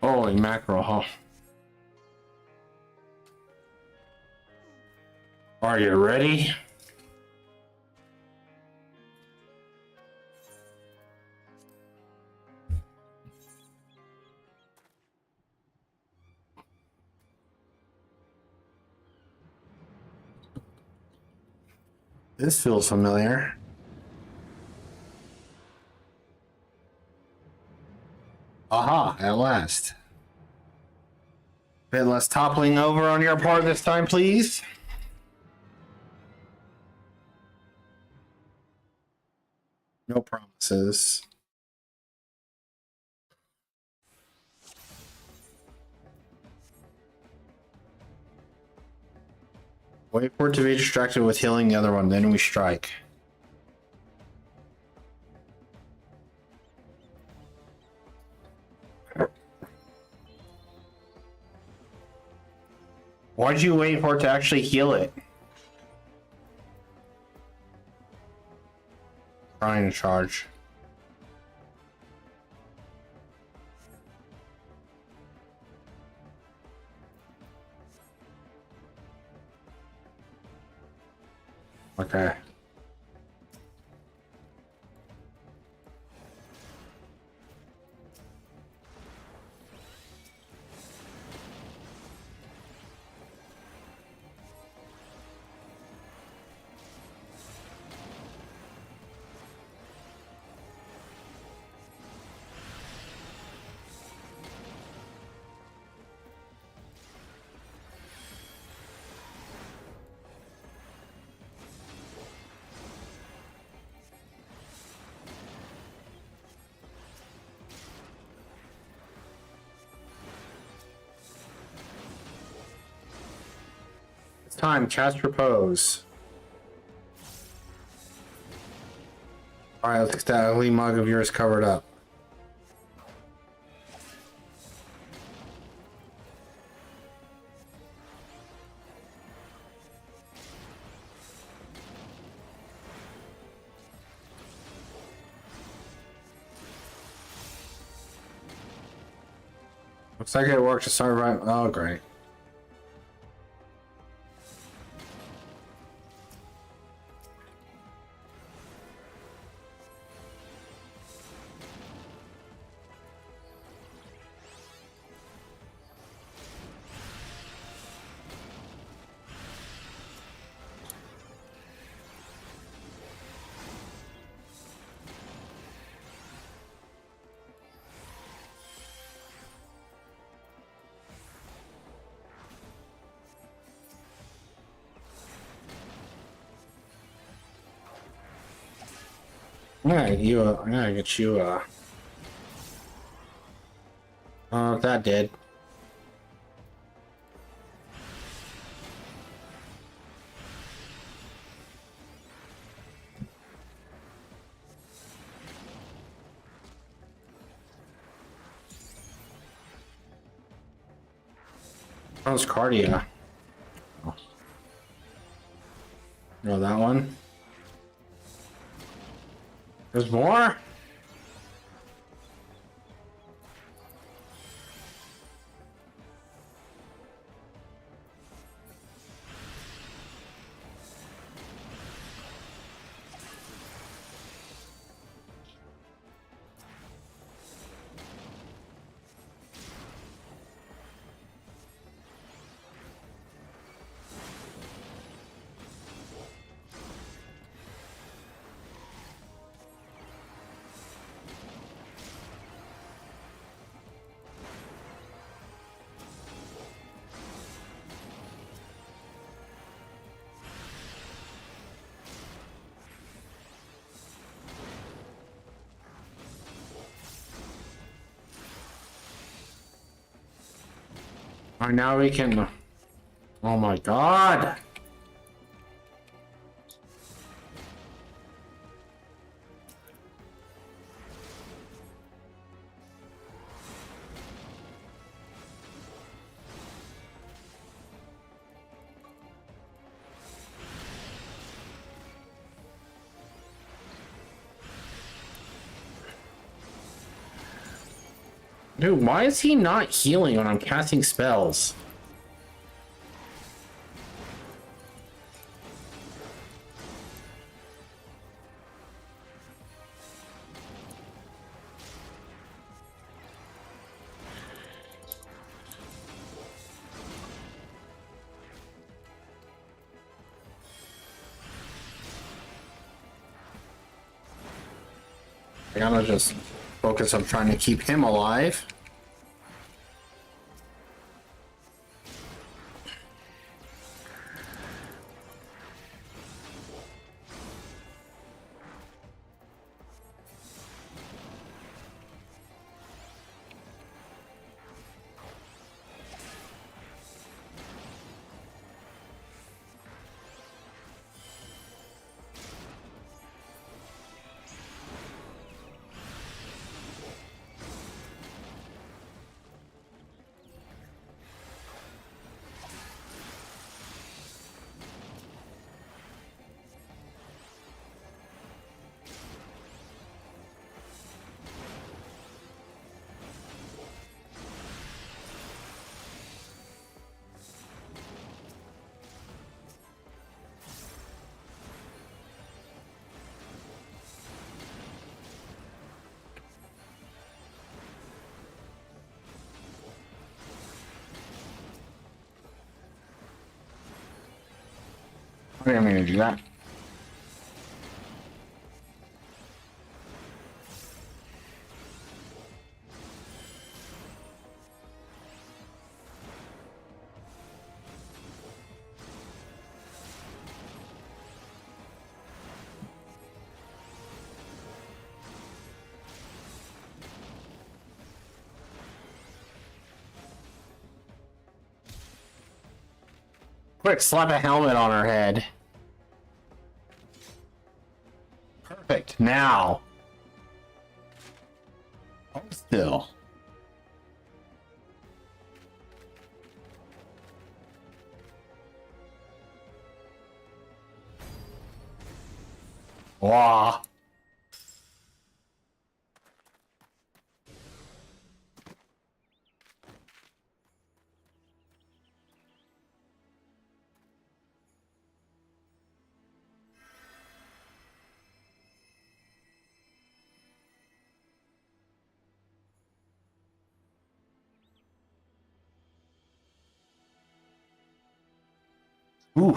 S1: Holy mackerel, huh? Are you ready? This feels familiar. Aha, at last. Bit less toppling over on your part this time, please. No promises. Wait for it to be distracted with healing the other one, then we strike. Why'd you wait for it to actually heal it? Trying to charge. Okay. Time, cast repose. Alright, let's get that ugly mug of yours covered up. Looks like it worked to start right. Oh, great. I'm gonna get you that did. How's Cardia? No, that one. There's more? Alright, now we can. Oh my god! Dude, why is he not healing when I'm casting spells? I gotta just focus on trying to keep him alive. Okay, I'm gonna do that. Quick, slap a helmet on her head. Perfect. Now. Hold still. Wah. Ooh,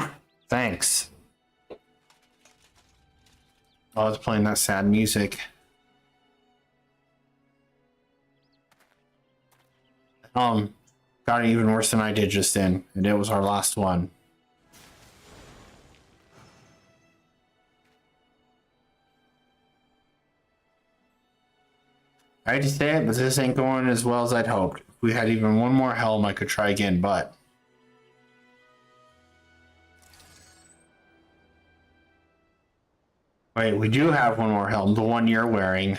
S1: thanks. I was playing that sad music. Got it even worse than I did just then, and it was our last one. I hate to say it, but this ain't going as well as I'd hoped. If we had even one more helm, I could try again, but... Wait, we do have one more helm, the one you're wearing.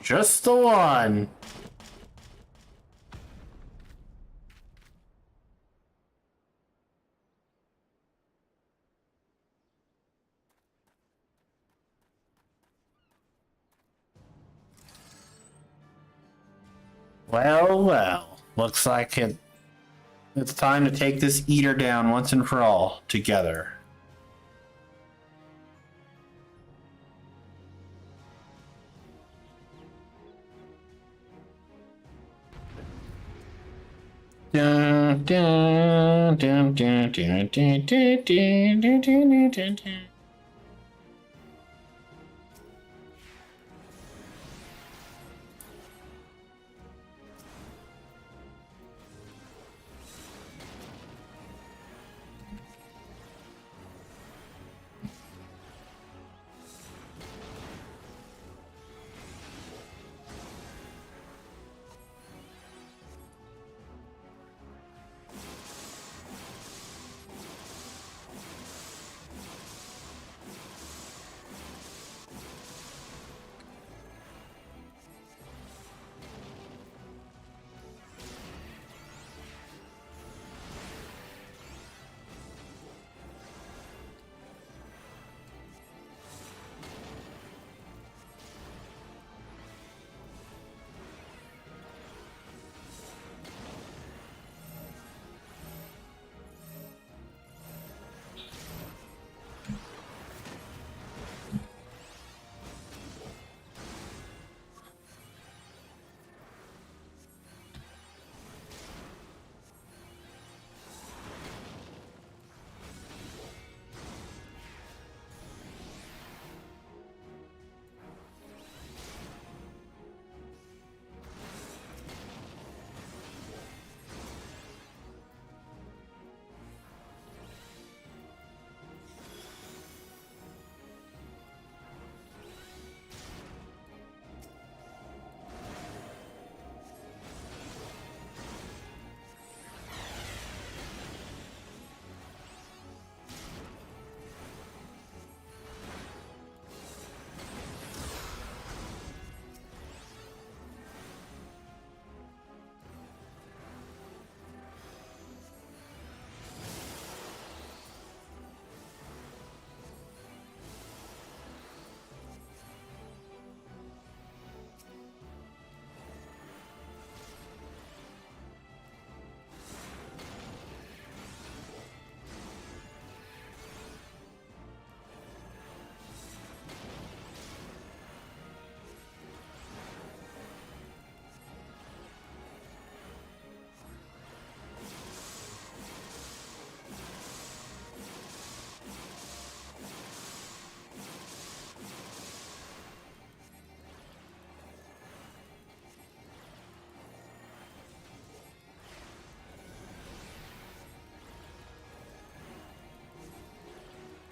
S1: Just the one. Well, well. Looks like it's time to take this eater down once and for all, together. Dun, dun, dun, dun, dun, dun, dun, dun, dun, dun, dun, dun.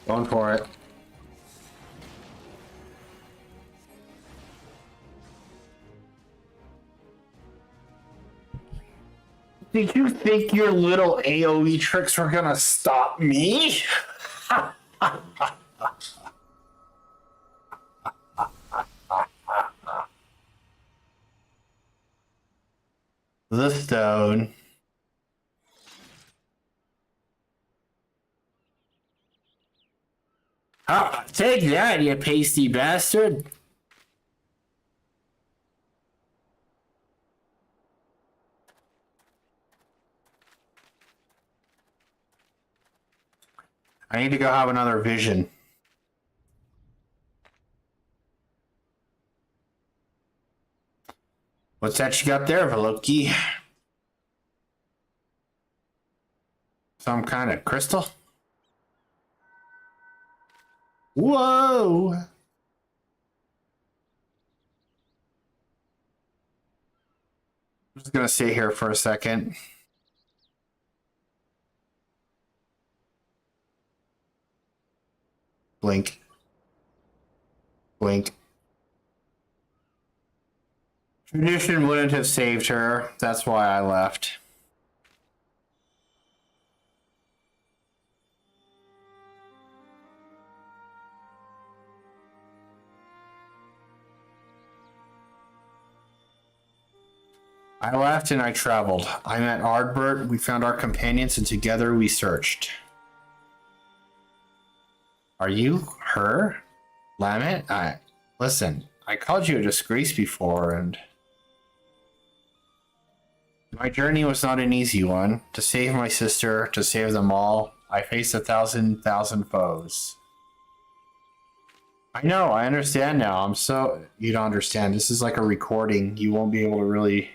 S1: Going for it. Did you think your little AoE tricks were gonna stop me? The stone. Ah, take that, you pasty bastard. I need to go have another vision. What's that you got there, Veloki? Some kind of crystal? Whoa! I'm just gonna stay here for a second. Blink. Blink. Tradition wouldn't have saved her. That's why I left. I left and I traveled. I met Ardbert, we found our companions, and together we searched. Are you her? Lamet? Listen, I called you a disgrace before, and my journey was not an easy one. To save my sister, to save them all, I faced 1,000 foes. I know, I understand now. You don't understand. This is like a recording. You won't be able to really...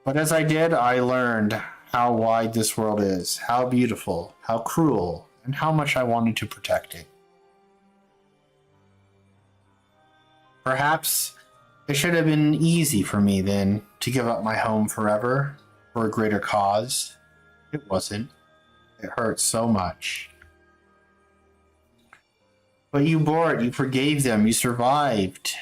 S1: But as I did, I learned how wide this world is, how beautiful, how cruel, and how much I wanted to protect it. Perhaps it should have been easy for me then to give up my home forever for a greater cause. It wasn't. It hurt so much. But you bore it, you forgave them, you survived.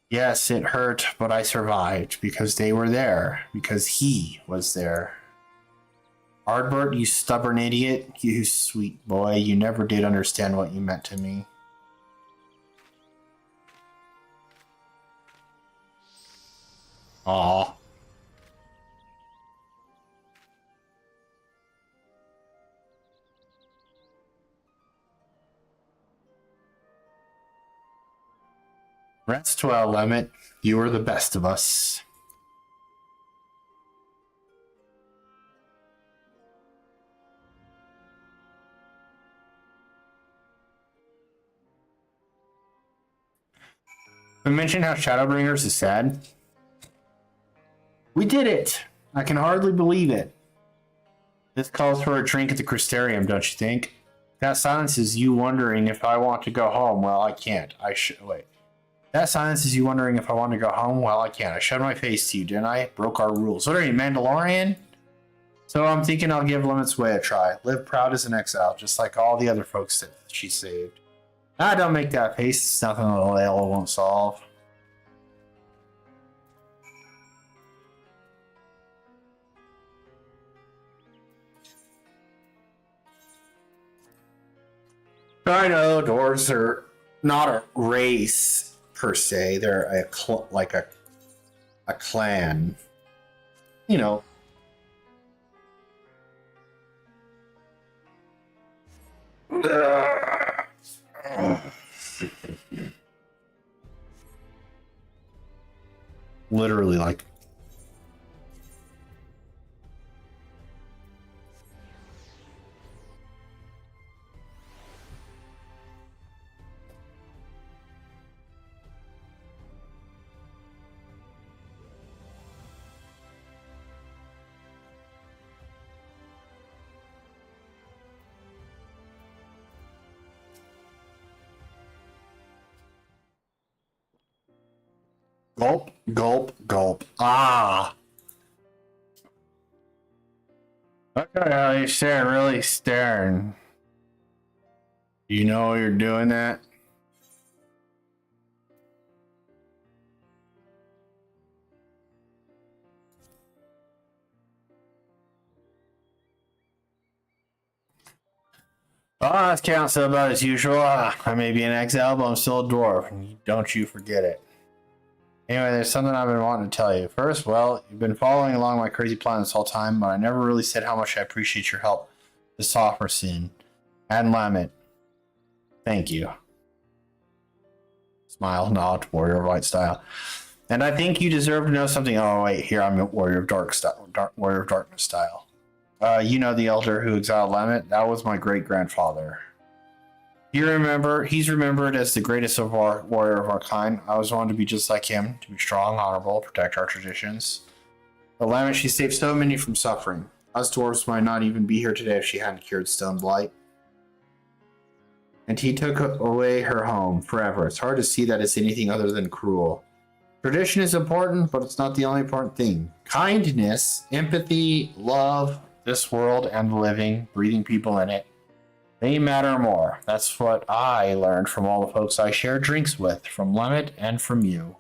S1: Yes, it hurt, but I survived because they were there, because he was there. Ardbert, you stubborn idiot, you sweet boy, you never did understand what you meant to me. Aw. Rest well, Lemmet. You are the best of us. We mentioned how Shadowbringers is sad. We did it! I can hardly believe it. This calls for a drink at the Crystarium, don't you think? That silence is you wondering if I want to go home. Well, I can't. Wait. That silence is you wondering if I want to go home. Well, I can't. I showed my face to you, didn't I? Broke our rules. What are you, Mandalorian? So I'm thinking I'll give Lemet's Way a try. Live proud as an exile, just like all the other folks that she saved. Ah, don't make that face. It's nothing that Layla won't solve. I know dwarves are not a race per se. They're like a clan. You know. Literally, like. Gulp, gulp, gulp. Ah. Look at how you're staring, really staring. You know you're doing that? Oh, this counts about as usual. I may be an exile, but I'm still a dwarf. And don't you forget it. Anyway, there's something I've been wanting to tell you. First, well, you've been following along my crazy plan this whole time, but I never really said how much I appreciate your help to soften sin. And Lamet. Thank you. Smile, nod, warrior of light style. And I think you deserve to know something. Oh, wait, here I'm a warrior of dark style, warrior of darkness style. You know the elder who exiled Lamet? That was my great-grandfather. He's remembered as the greatest of our warrior of our kind. I always wanted to be just like him, to be strong, honorable, protect our traditions. But Lamet, she saved so many from suffering. Us dwarves might not even be here today if she hadn't cured stone blight. And he took away her home forever. It's hard to see that it's anything other than cruel. Tradition is important, but it's not the only important thing. Kindness, empathy, love, this world and the living, breathing people in it, they matter more. That's what I learned from all the folks I share drinks with, from Lamet and from you.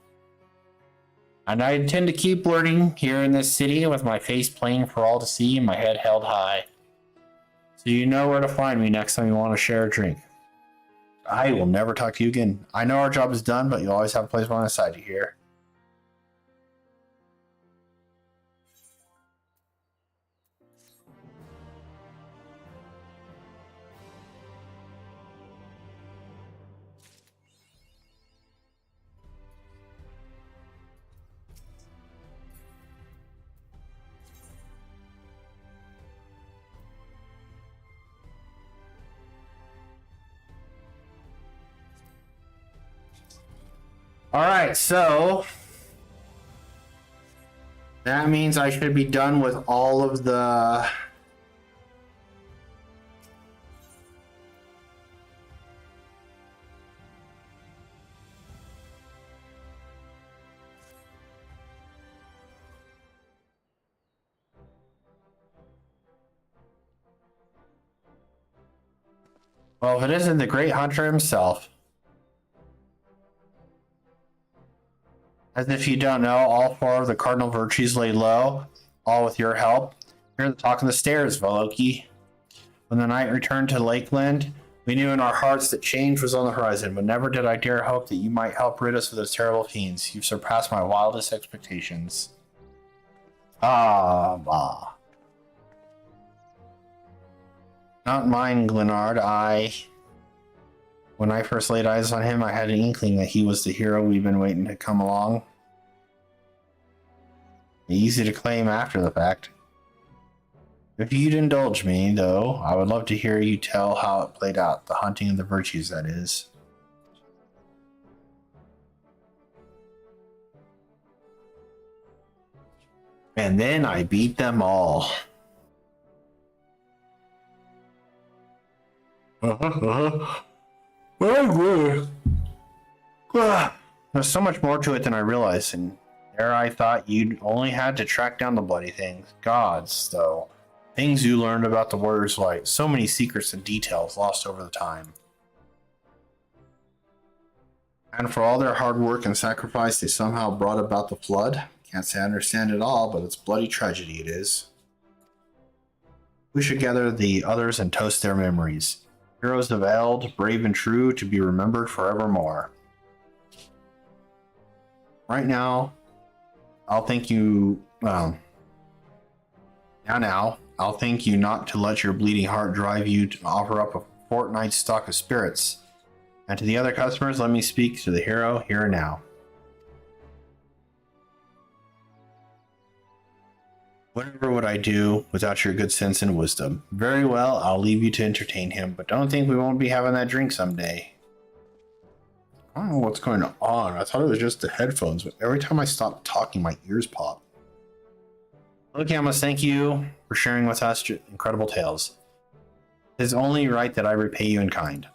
S1: And I intend to keep learning here in this city with my face plain for all to see and my head held high. So you know where to find me next time you want to share a drink. I will never talk to you again. I know our job is done, but you'll always have a place by my side to hear. Alright, so that means I should be done with all of the well, if it isn't the great hunter himself. As if you don't know, all four of the cardinal virtues lay low, all with your help. Hear the talk of the stairs, Voloki. When the night returned to Lakeland, we knew in our hearts that change was on the horizon, but never did I dare hope that you might help rid us of those terrible fiends. You've surpassed my wildest expectations. Ah, bah. Not mine, Glenard. When I first laid eyes on him, I had an inkling that he was the hero we've been waiting to come along. Easy to claim after the fact. If you'd indulge me, though, I would love to hear you tell how it played out, the hunting of the virtues, that is. And then I beat them all. There's so much more to it than I realized, and there I thought you'd only had to track down the bloody things. Gods, though. Things you learned about the Warrior's Light. So many secrets and details lost over the time. And for all their hard work and sacrifice, they somehow brought about the flood. Can't say I understand it all, but it's bloody tragedy it is. We should gather the others and toast their memories. Heroes of Eld, brave and true, to be remembered forevermore. Right now, I'll thank you, I'll thank you not to let your bleeding heart drive you to offer up a fortnight's stock of spirits. And to the other customers, let me speak to the hero here and now. Whatever would I do without your good sense and wisdom? Very well, I'll leave you to entertain him, but don't think we won't be having that drink someday. I don't know what's going on. I thought it was just the headphones, but every time I stop talking, my ears pop. Okay, I must thank you for sharing with us incredible tales. It is only right that I repay you in kind.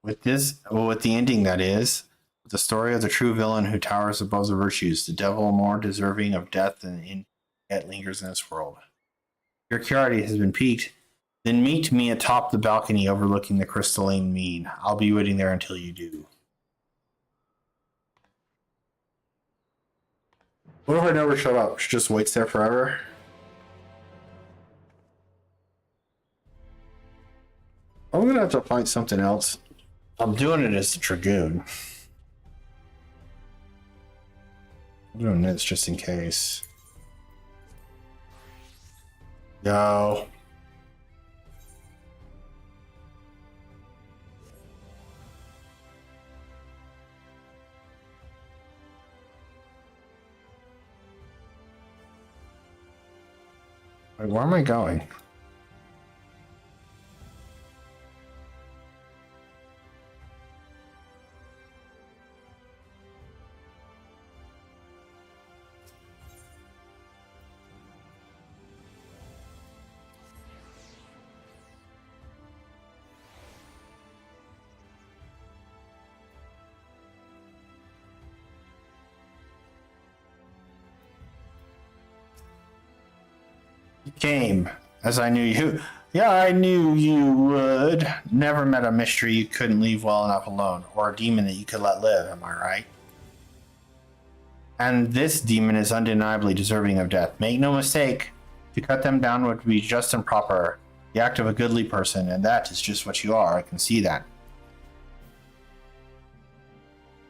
S1: With the ending that is, with the story of the true villain who towers above the virtues, the devil more deserving of death than yet lingers in this world. Your curiosity has been piqued. Then meet me atop the balcony overlooking the crystalline mean. I'll be waiting there until you do. What if I never showed up? She just waits there forever? I'm gonna have to find something else. I'm doing it as the Dragoon. I'm doing this just in case. Go. Wait, where am I going? You came, as I knew you. Yeah, I knew you would. Never met a mystery you couldn't leave well enough alone, or a demon that you could let live, am I right? And this demon is undeniably deserving of death. Make no mistake, to cut them down would be just and proper, the act of a goodly person, and that is just what you are, I can see that.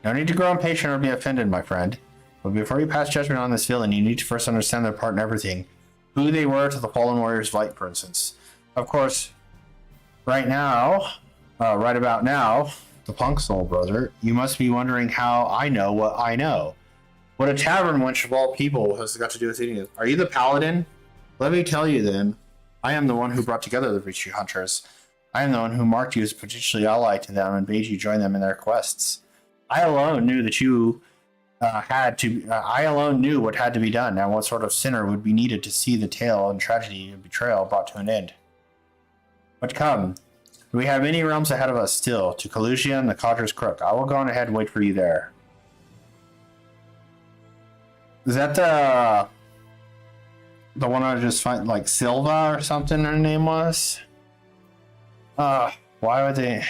S1: No need to grow impatient or be offended, my friend. But before you pass judgment on this villain, you need to first understand their part in everything. Who they were to the fallen warrior's light, for instance. Of course, right about now, the punk soul brother, you must be wondering how I know what I know. What a tavern wench of all people has got to do with anything. Are you the paladin? Let me tell you then, I am the one who brought together the Victory Hunters. I am the one who marked you as potentially allied to them and bade you join them in their quests. I alone knew that you I alone knew what had to be done and what sort of sinner would be needed to see the tale and tragedy of betrayal brought to an end. But come, we have many realms ahead of us still, to Collusia and the Codger's Crook. I will go on ahead and wait for you there. Is that the one I just find, like Silva or something her name was? Why would they...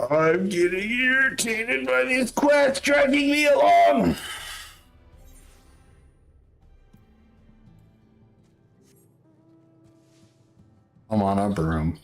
S1: I'm getting irritated by these quests dragging me along. I'm on a broom.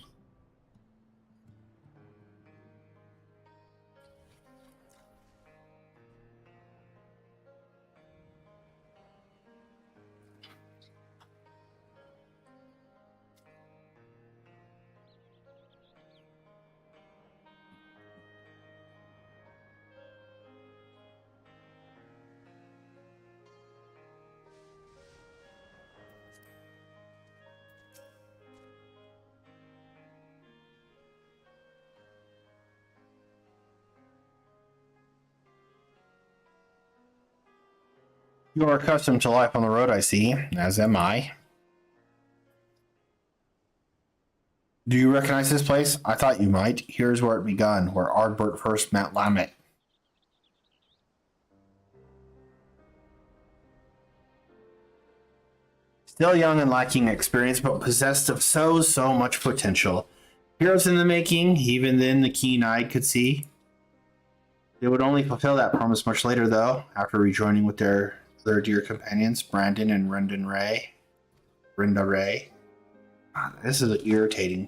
S1: You are accustomed to life on the road, I see, as am I. Do you recognize this place? I thought you might. Here's where it begun, where Ardbert first met Lamet. Still young and lacking experience, but possessed of so much potential. Heroes in the making, even then the keen-eyed could see. They would only fulfill that promise much later, though, after rejoining with their dear companions, Brandon and Brenda Ray. This is irritating.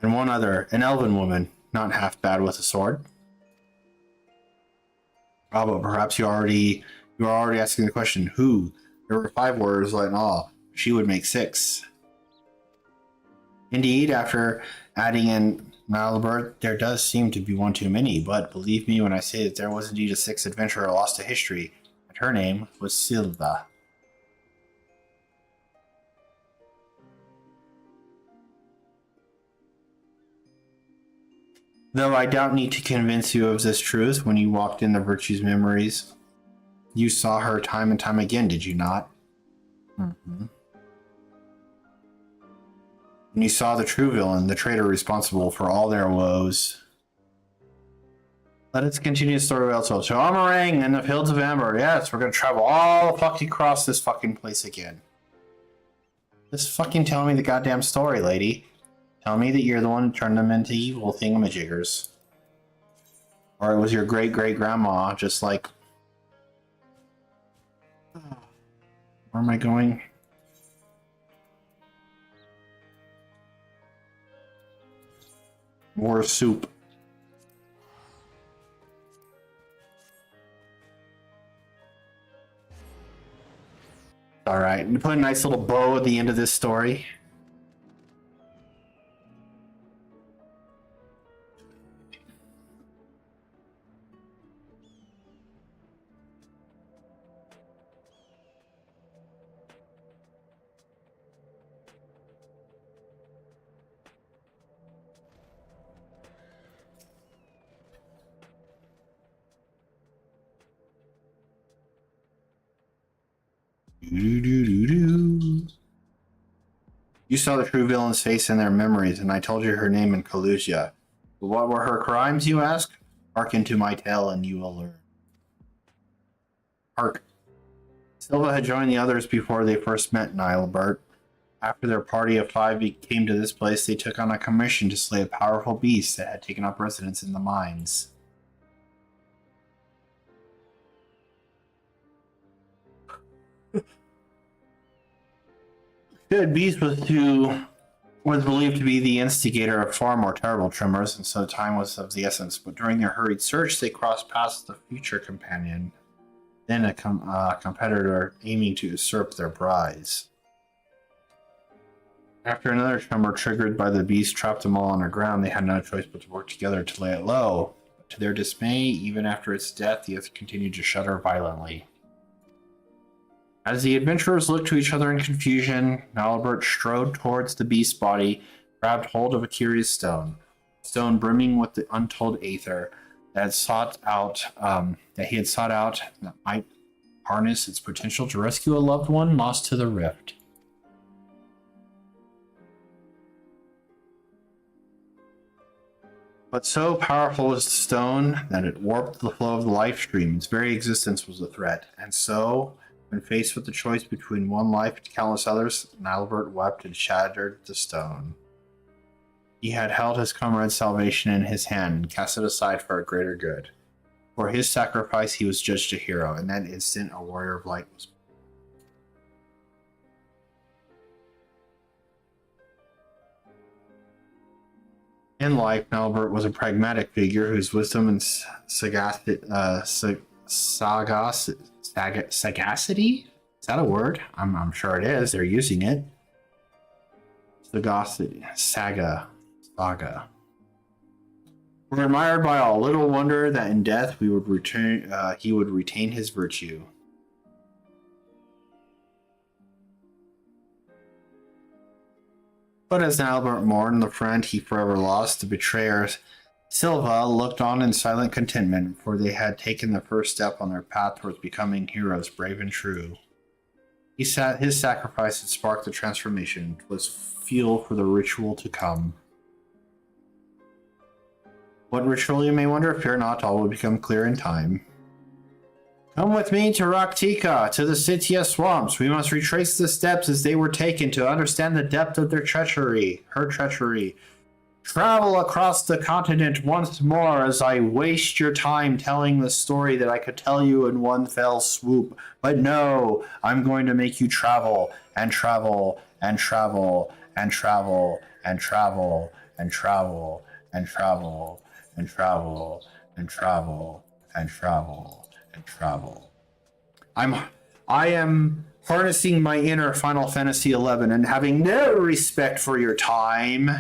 S1: And one other, an elven woman, not half bad with a sword. Oh, but perhaps you are already asking the question, who? There were 5 warriors in all. She would make 6. Indeed, after adding in Malabert, there does seem to be one too many, but believe me when I say that there was indeed a 6th adventurer lost to history, and her name was Silva. Though I doubt need to convince you of this truth, when you walked in the Virtue's memories, you saw her time and time again, did you not? Mm-hmm. And you saw the true villain, the traitor responsible for all their woes. Let us continue the story also. To Amarang and the Fields of Amber. Yes, we're gonna travel all fucking across this fucking place again. Just fucking tell me the goddamn story, lady. Tell me that you're the one who turned them into evil thingamajiggers. Or it was your great-great-grandma, just like... Where am I going? More soup. Alright, put a nice little bow at the end of this story. You saw the true villain's face in their memories, and I told you her name in Kalusia. But what were her crimes, you ask? Hearken to my tale, and you will learn. Hark. Silva had joined the others before they first met Nilebert. After their party of 5 came to this place, they took on a commission to slay a powerful beast that had taken up residence in the mines. Good beast was believed to be the instigator of far more terrible tremors, and so time was of the essence. But during their hurried search, they crossed past the future companion, then a competitor aiming to usurp their prize. After another tremor triggered by the beast trapped them all on the ground, they had no choice but to work together to lay it low. But to their dismay, even after its death, the earth continued to shudder violently. As the adventurers looked to each other in confusion, Nalbert strode towards the beast's body, grabbed hold of a curious stone brimming with the untold aether that he had sought out that might harness its potential to rescue a loved one lost to the rift. But so powerful was the stone that it warped the flow of the life stream. Its very existence was a threat, and so, when faced with the choice between one life and countless others, Nilebert wept and shattered the stone. He had held his comrade's salvation in his hand and cast it aside for a greater good. For his sacrifice, he was judged a hero. In that instant, a warrior of light was born. In life, Nilebert was a pragmatic figure whose wisdom and sagacity? Is that a word? I'm sure it is. They're using it. Sagacity. Saga. We're admired by all. Little wonder that in death he would retain his virtue. But as Albert mourned the friend he forever lost, the betrayers, Silva looked on in silent contentment, for they had taken the first step on their path towards becoming heroes brave and true. His sacrifice had sparked the transformation. It was fuel for the ritual to come. What ritual, you may wonder? Fear not, all will become clear in time. Come with me to Raktika, to the Sitya swamps. We must retrace the steps as they were taken to understand the depth of her treachery. Travel across the continent once more as I waste your time telling the story that I could tell you in one fell swoop. But no, I'm going to make you travel and travel and travel and travel and travel and travel and travel and travel and travel and travel and travel. I am harnessing my inner Final Fantasy XI and having no respect for your time.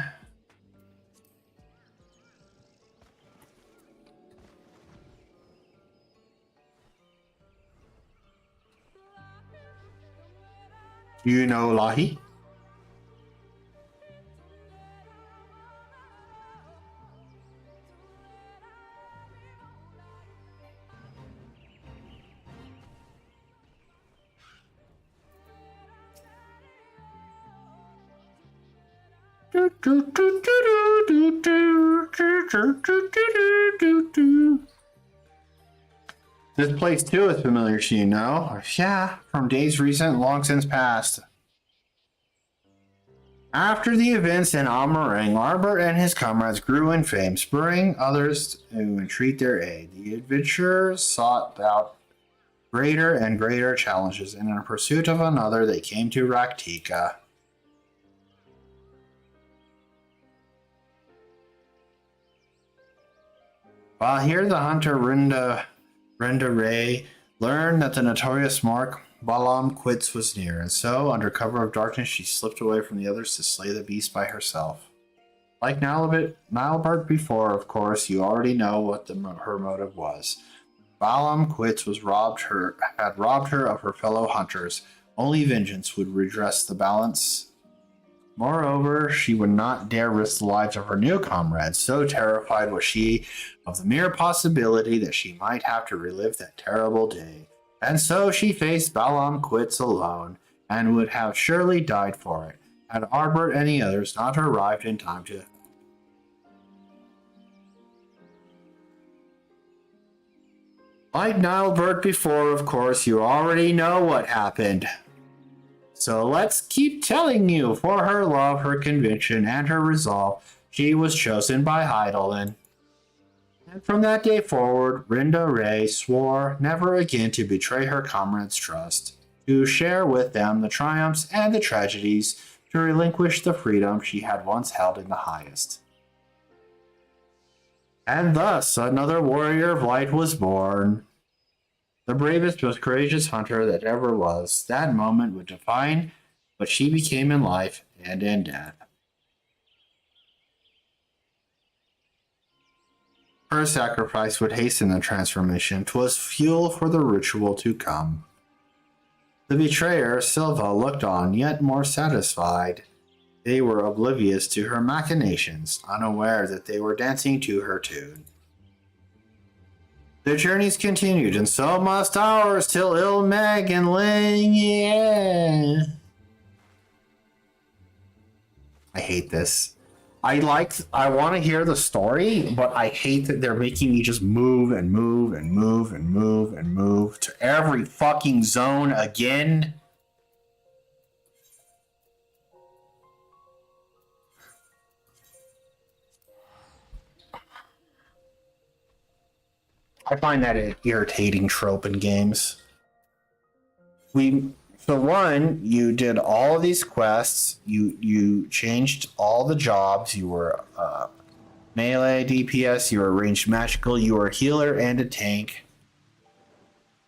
S1: You know Lahi? This place too is familiar to you, no? Yeah, from days recent, long since past. After the events in Amarang, Arbor and his comrades grew in fame, spurring others to entreat their aid. The adventurers sought out greater and greater challenges, and in pursuit of another, they came to Raktika. While here, the hunter Rinda Ray learned that the notorious mark Balam Quits was near, and so, under cover of darkness, she slipped away from the others to slay the beast by herself. Like Nilebert before, of course, you already know what her motive was. Balam Quits had robbed her of her fellow hunters. Only vengeance would redress the balance. Moreover, she would not dare risk the lives of her new comrades, so terrified was she of the mere possibility that she might have to relive that terrible day. And so she faced Balam Quits alone, and would have surely died for it, had Arbor and the others not arrived in time to... Like Nilebert before, of course, you already know what happened. So let's keep telling you, for her love, her conviction, and her resolve, she was chosen by Heidelin. And from that day forward, Rinda Ray swore never again to betray her comrades' trust, to share with them the triumphs and the tragedies, to relinquish the freedom she had once held in the highest. And thus another warrior of light was born. The bravest, most courageous hunter that ever was. That moment would define what she became in life and in death. Her sacrifice would hasten the transformation. 'Twas fuel for the ritual to come. The betrayer, Silva, looked on, yet more satisfied. They were oblivious to her machinations, unaware that they were dancing to her tune. Their journeys continued, and so must ours, till Ilmeg and Ling, yeah. I hate this. I want to hear the story, but I hate that they're making me just move and move and move and move and move to every fucking zone again. I find that an irritating trope in games. For one, you did all of these quests, you changed all the jobs, you were melee, DPS, you were ranged magical, you were a healer and a tank.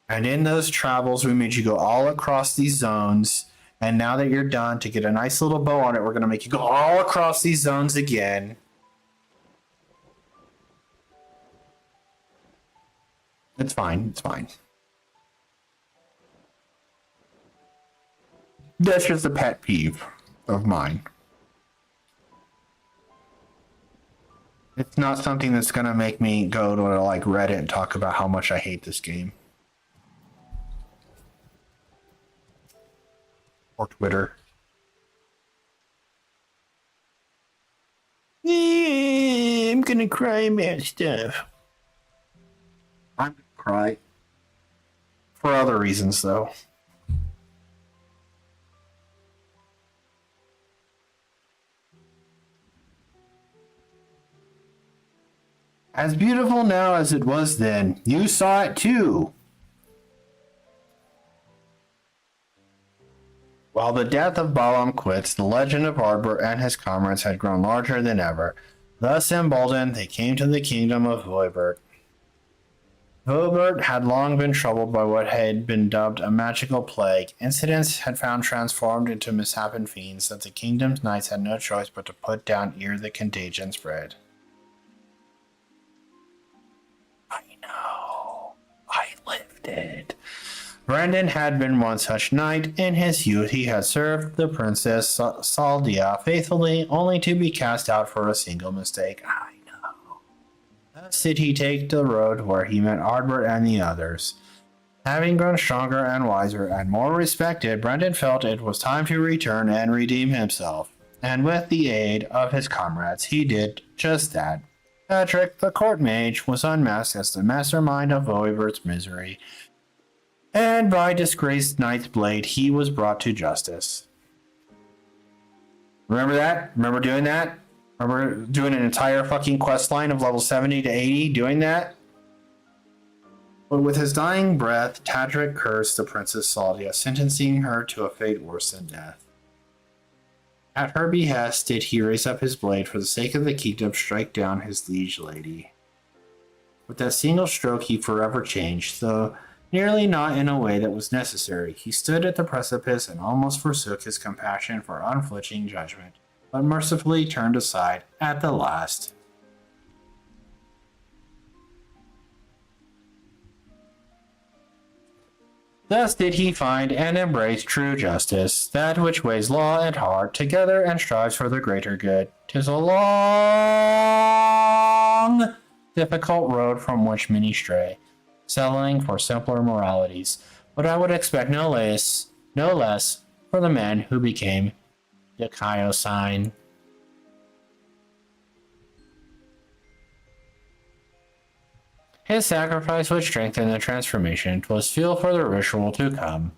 S1: And in those travels, we made you go all across these zones, and now that you're done, to get a nice little bow on it, we're going to make you go all across these zones again. It's fine, it's fine. That's just a pet peeve of mine. It's not something that's gonna make me go to like Reddit and talk about how much I hate this game. Or Twitter. Yeah, I'm gonna cry about stuff. I'm gonna cry. For other reasons, though. As beautiful now as it was then, you saw it too. While the death of Balam Quits, the legend of Arbor and his comrades had grown larger than ever. Thus emboldened, they came to the kingdom of Voibert. Voibert had long been troubled by what had been dubbed a magical plague. Incidents had found transformed into misshapen fiends that the kingdom's knights had no choice but to put down ere the contagion spread. I know. I lived it. Brendan had been one such knight. In his youth he had served the princess Saldia faithfully, only to be cast out for a single mistake. I know. Thus did he take the road where he met Arbor and the others. Having grown stronger and wiser and more respected, Brendan felt it was time to return and redeem himself. and with the aid of his comrades, he did just that. Patrick, the court mage, was unmasked as the mastermind of Voivert's misery, and by disgraced Knight's blade, he was brought to justice. Remember that? Remember doing that? Remember doing an entire fucking quest line of level 70 to 80 doing that? But with his dying breath, Tadric cursed the Princess Saldia, sentencing her to a fate worse than death. At her behest did he raise up his blade for the sake of the kingdom, strike down his liege lady. With that single stroke he forever changed, though nearly not in a way that was necessary. He stood at the precipice and almost forsook his compassion for unflinching judgment, but mercifully turned aside at the last. Thus did he find and embrace true justice, that which weighs law and heart together and strives for the greater good. 'Tis a long, difficult road from which many stray, settling for simpler moralities, but I would expect no less for the man who became Dicaiosine. His sacrifice would strengthen the transformation. 'Twas fuel for the ritual to come.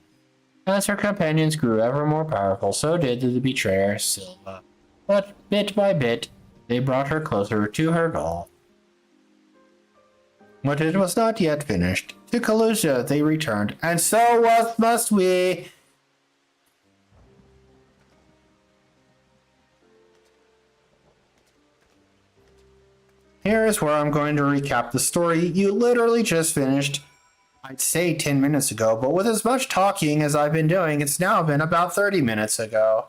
S1: As her companions grew ever more powerful, so did the betrayer Silva. But bit by bit, they brought her closer to her goal. But it was not yet finished. To Calusia they returned, and so must we. Here is where I'm going to recap the story you literally just finished, I'd say 10 minutes ago, but with as much talking as I've been doing, it's now been about 30 minutes ago.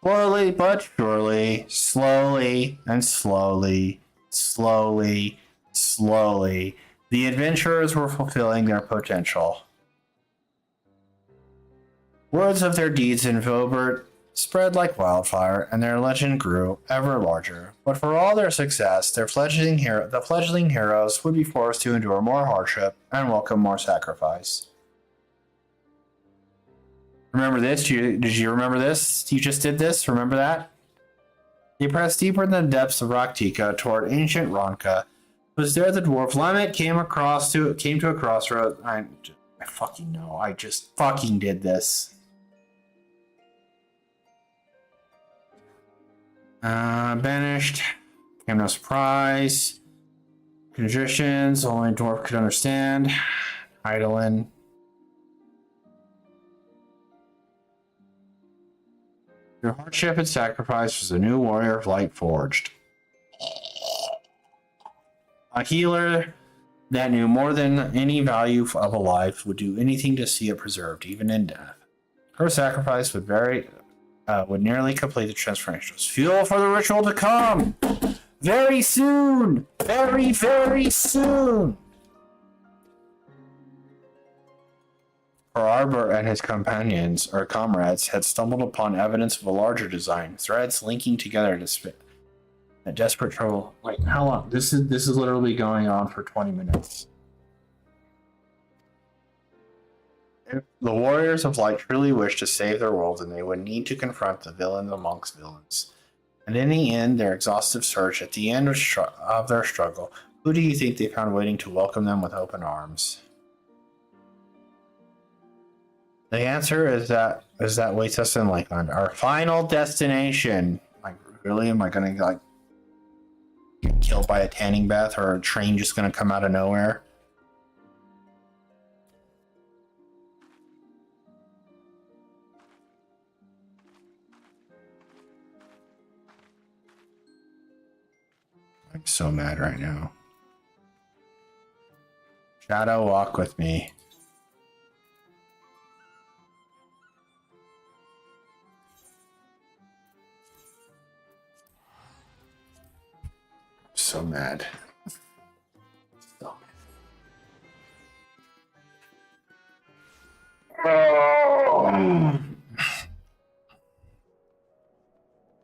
S1: Slowly but surely, slowly and slowly, the adventurers were fulfilling their potential. Words of their deeds in Vilbert spread like wildfire, and their legend grew ever larger. But for all their success, the fledgling heroes would be forced to endure more hardship and welcome more sacrifice. Remember this? Did you remember this? You just did this? Remember that? They pressed deeper in the depths of Raktika toward ancient Ronka. It was there the dwarf Lamet came to a crossroad. I fucking know. I just fucking did this. Banished. Came no surprise. Conditions only dwarf could understand. Eidolon. Your hardship and sacrifice was a new warrior of light forged. A healer that knew more than any value of a life would do anything to see it preserved, even in death. Her sacrifice would nearly complete the transformation. It was fuel for the ritual to come! Very soon! Very, very soon! For Arbor and his companions, or comrades, had stumbled upon evidence of a larger design, threads linking together to spit a desperate trouble. Wait, how long? This is literally going on for 20 minutes. If the warriors of light truly wished to save their world, then they would need to confront the villain amongst villains. And in the end, their exhaustive search, at the end of their struggle, who do you think they found waiting to welcome them with open arms? The answer is that waits us in Lakeland, our final destination. Like, really? Am I gonna get killed by a tanning bath, or a train just gonna come out of nowhere? I'm so mad right now. Shadow, walk with me. so mad. So mad. Oh.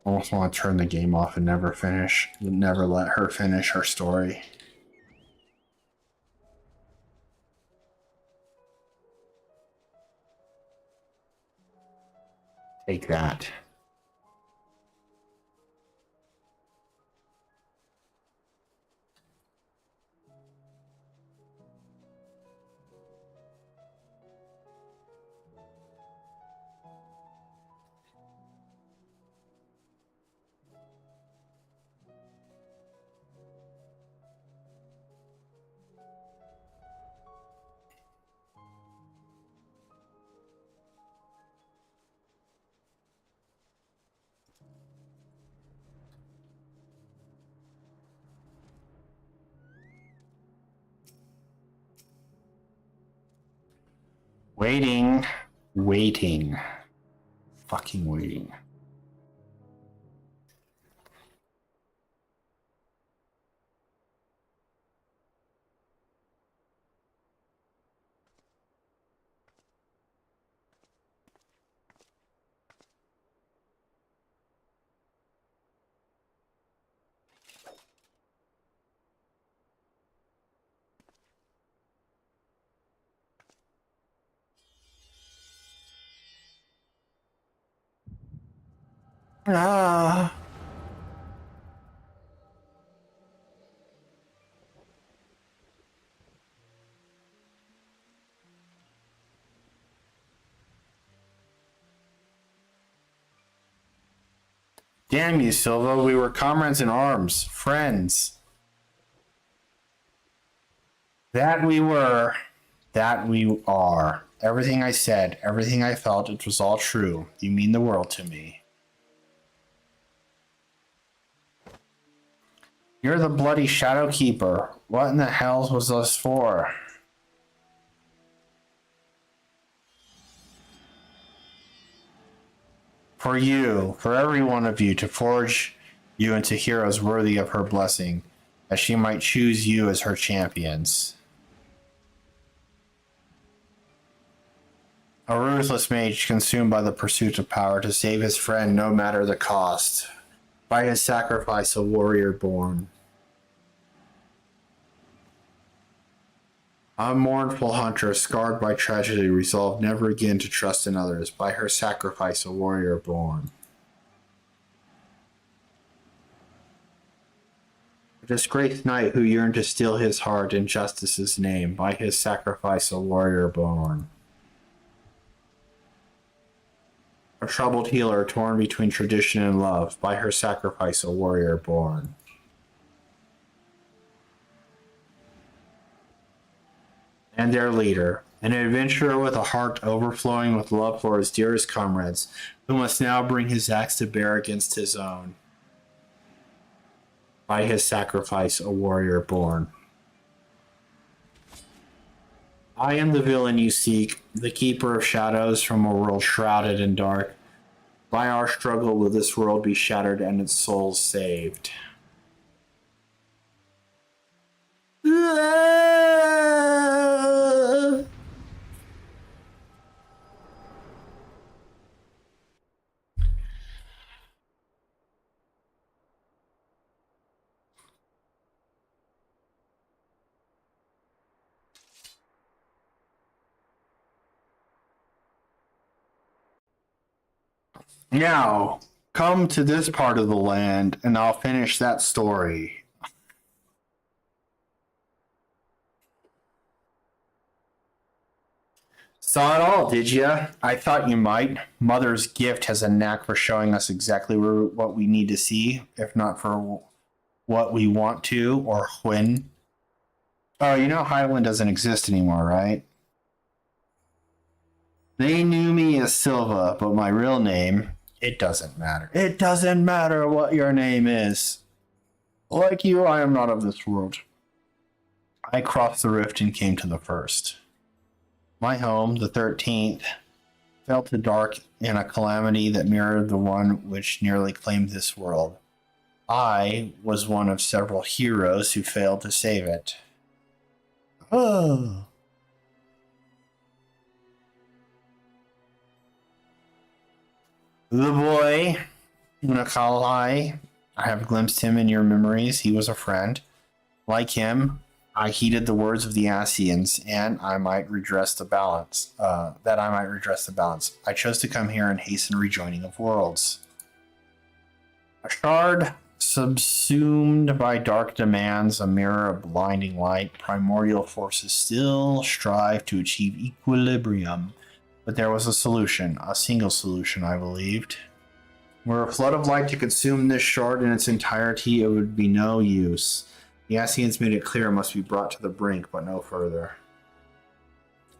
S1: I almost want to turn the game off and never let her finish her story. Take that. Waiting. Fucking waiting. Ah. Damn you, Silva. We were comrades in arms, friends. That we were, that we are. Everything I said, everything I felt, it was all true. You mean the world to me. You're the bloody Shadow Keeper. What in the hell was this for? For you, for every one of you, to forge you into heroes worthy of her blessing, that she might choose you as her champions. A ruthless mage consumed by the pursuit of power to save his friend no matter the cost. By his sacrifice, a warrior born. A mournful hunter, scarred by tragedy, resolved never again to trust in others. By her sacrifice, a warrior born. A disgraced knight who yearned to steal his heart in justice's name. By his sacrifice, a warrior born. A troubled healer torn between tradition and love. By her sacrifice, a warrior born. And their leader, an adventurer with a heart overflowing with love for his dearest comrades, who must now bring his axe to bear against his own. By his sacrifice, a warrior born. I am the villain you seek, the keeper of shadows from a world shrouded in dark. By our struggle will this world be shattered and its souls saved. Now, come to this part of the land, and I'll finish that story. Saw it all, did ya? I thought you might. Mother's gift has a knack for showing us exactly what we need to see, if not for what we want to, or when. Oh, you know Highland doesn't exist anymore, right? They knew me as Silva, but my real name, it doesn't matter. It doesn't matter what your name is. Like you, I am not of this world. I crossed the rift and came to the first. My home, the 13th, fell to dark in a calamity that mirrored the one which nearly claimed this world. I was one of several heroes who failed to save it. Oh. The boy, Nakalai, I have glimpsed him in your memories. He was a friend. Like him, I heeded the words of the Asians, and I might redress the balance. I chose to come here and hasten rejoining of worlds. A shard subsumed by dark demands, a mirror of blinding light, primordial forces still strive to achieve equilibrium. But there was a solution, a single solution, I believed. Were a flood of light to consume this shard in its entirety, it would be no use. The Asians made it clear it must be brought to the brink, but no further.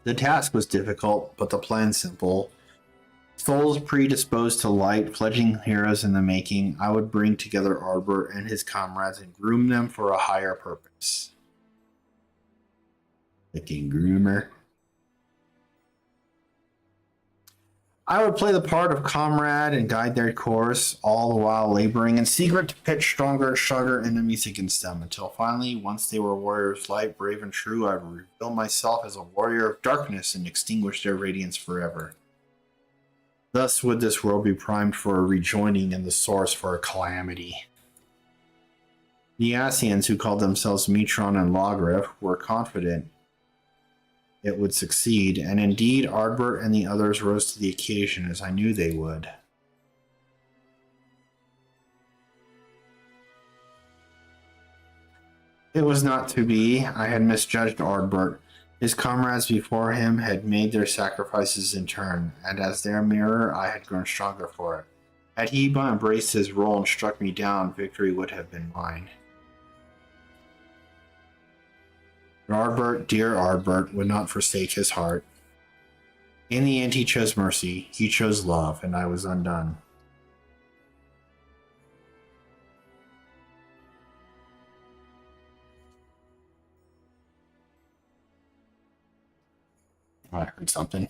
S1: The task was difficult, but the plan simple. Souls predisposed to light, fledgling heroes in the making, I would bring together Arbor and his comrades and groom them for a higher purpose. Fucking groomer. I would play the part of comrade and guide their course, all the while laboring in secret to pitch stronger and stronger enemies against them, until finally, once they were warriors light, brave, and true, I would reveal myself as a warrior of darkness and extinguish their radiance forever. Thus would this world be primed for a rejoining and the source for a calamity. The Asians, who called themselves Metron and Logrif, were confident it would succeed, and indeed Ardbert and the others rose to the occasion, as I knew they would. It was not to be. I had misjudged Ardbert. His comrades before him had made their sacrifices in turn, and as their mirror I had grown stronger for it. Had he but embraced his role and struck me down, victory would have been mine. Ardbert, dear Ardbert, would not forsake his heart. In the end he chose mercy, he chose love, and I was undone. I heard something.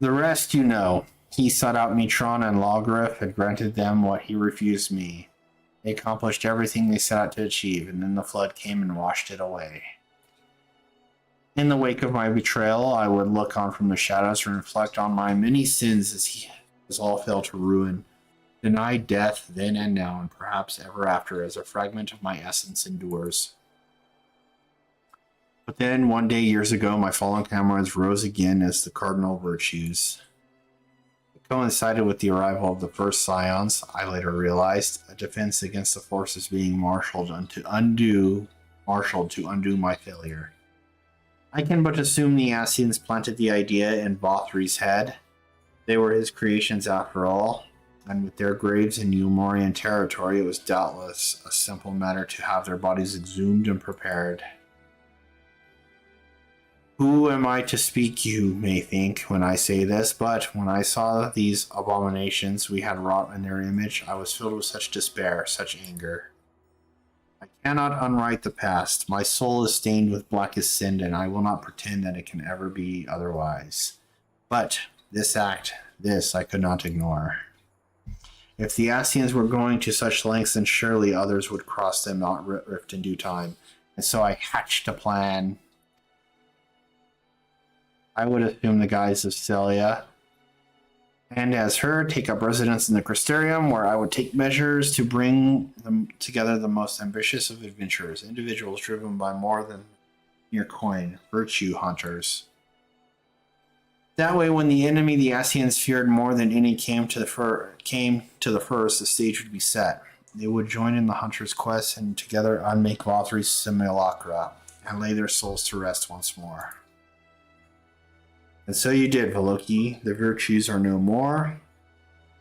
S1: The rest you know. He sought out Metron and Logrif, had granted them what he refused me. They accomplished everything they set out to achieve, and then the flood came and washed it away. In the wake of my betrayal, I would look on from the shadows and reflect on my many sins as all fell to ruin. Denied death then and now, and perhaps ever after, as a fragment of my essence endures. But then, one day years ago, my fallen comrades rose again as the cardinal virtues. It coincided with the arrival of the first scions, I later realized, a defense against the forces being marshaled to undo my failure. I can but assume the Asians planted the idea in Bothri's head. They were his creations after all, and with their graves in Umorian territory, it was doubtless a simple matter to have their bodies exhumed and prepared. Who am I to speak, you may think, when I say this, but when I saw these abominations we had wrought in their image, I was filled with such despair, such anger. I cannot unwrite the past. My soul is stained with blackest sin, and I will not pretend that it can ever be otherwise. But this act, this I could not ignore. If the Asians were going to such lengths, then surely others would cross them not rift in due time. And so I hatched a plan. I would assume the guise of Celia, and as her, take up residence in the Crystarium, where I would take measures to bring them together the most ambitious of adventurers, individuals driven by more than mere coin, virtue hunters. That way, when the enemy the Asians feared more than any came to the first, the stage would be set. They would join in the hunter's quest, and together unmake Vothri's simulacra, and lay their souls to rest once more. And so you did, Veloki. The virtues are no more.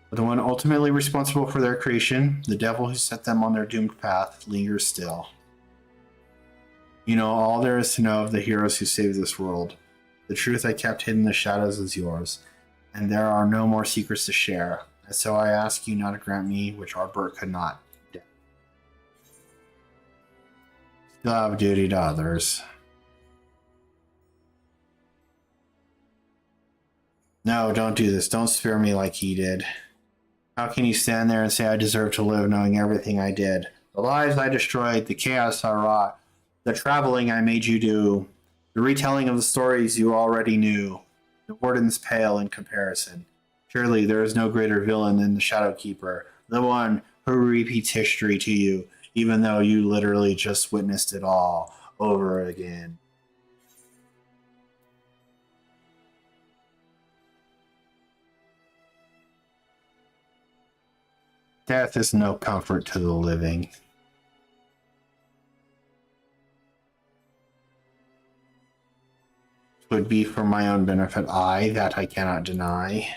S1: But the one ultimately responsible for their creation, the devil who set them on their doomed path, lingers still. You know all there is to know of the heroes who saved this world. The truth I kept hidden in the shadows is yours, and there are no more secrets to share. And so I ask you not to grant me, which Ardbert could not. Still have a duty to others. No, don't do this. Don't spare me like he did. How can you stand there and say I deserve to live knowing everything I did? The lives I destroyed, the chaos I wrought, the traveling I made you do, the retelling of the stories you already knew. The Warden's pale in comparison. Surely there is no greater villain than the Shadowkeeper, the one who repeats history to you, even though you literally just witnessed it all over again. Death is no comfort to the living. It would be for my own benefit, that I cannot deny.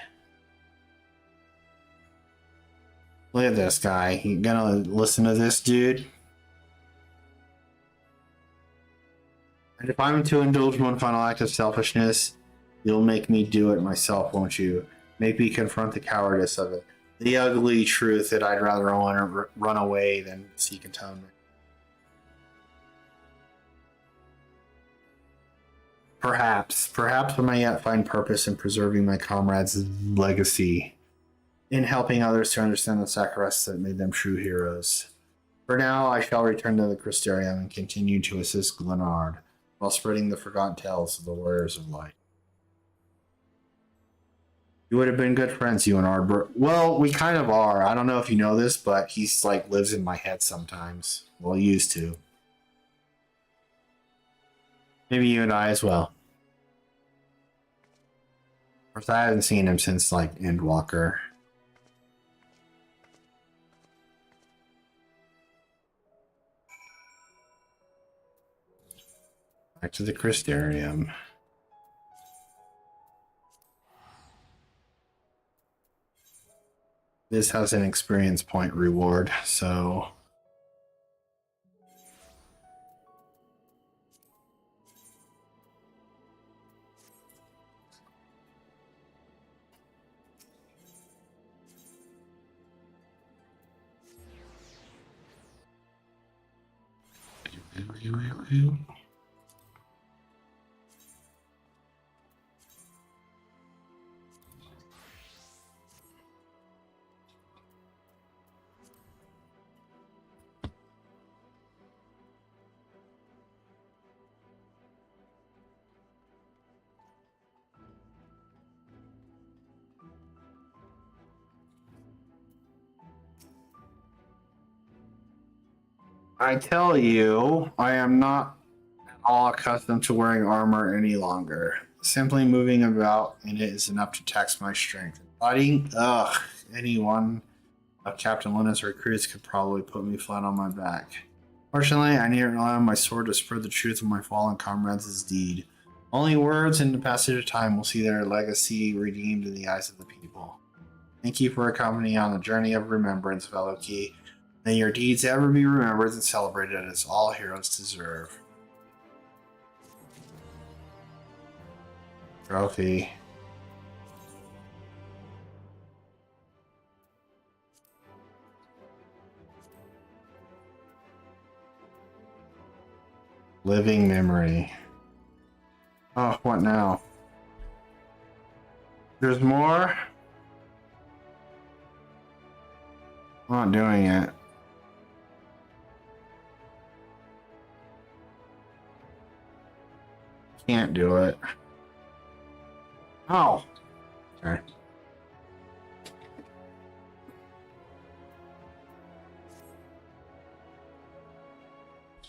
S1: Look at this guy. You gonna listen to this dude? And if I'm to indulge one final act of selfishness, you'll make me do it myself, won't you? Make me confront the cowardice of it. The ugly truth that I'd rather want to run away than seek atonement. Perhaps I may yet find purpose in preserving my comrades' legacy, in helping others to understand the sacrifices that made them true heroes. For now, I shall return to the Crystarium and continue to assist Glenard, while spreading the forgotten tales of the Warriors of Light. You would have been good friends, you and Ardbert. Well, we kind of are. I don't know if you know this, but he's like lives in my head sometimes. Well, he used to. Maybe you and I as well. Of course, I haven't seen him since like Endwalker. Back to the Crystarium. This has an experience point reward, so... I tell you, I am not at all accustomed to wearing armor any longer. Simply moving about in it is enough to tax my strength. Fighting, any one of Captain Linus' recruits could probably put me flat on my back. Fortunately, I needn't rely on my sword to spread the truth of my fallen comrades' deed. Only words and the passage of time will see their legacy redeemed in the eyes of the people. Thank you for accompanying me on the journey of remembrance, Veloki. May your deeds ever be remembered and celebrated as all heroes deserve. Trophy. Living memory. Oh, what now? There's more? I'm not doing it. Can't do it. Oh. Okay.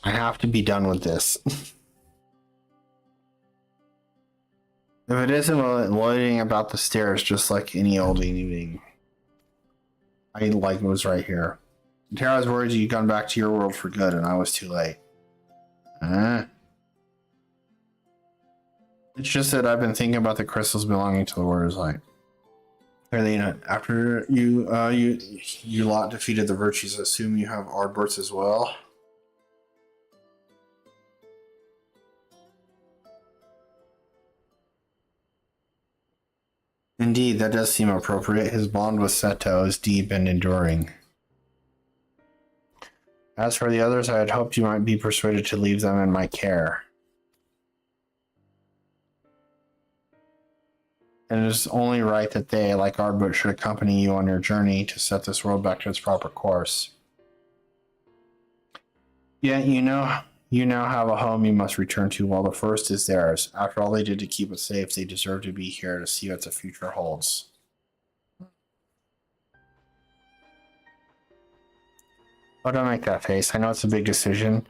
S1: I have to be done with this. If it isn't loitering about the stairs just like any old evening. I like was right here. Tara's worried you'd gone back to your world for good and I was too late. It's just that I've been thinking about the crystals belonging to the Warriors Light. After you lot defeated the Virtues, I assume you have Ardbert's as well. Indeed, that does seem appropriate. His bond with Seto is deep and enduring. As for the others, I had hoped you might be persuaded to leave them in my care. and it is only right that they, like Ardbert, should accompany you on your journey to set this world back to its proper course. Yet you now have a home you must return to, while the first is theirs. After all they did to keep it safe, they deserve to be here to see what the future holds. Oh, don't make that face. I know it's a big decision,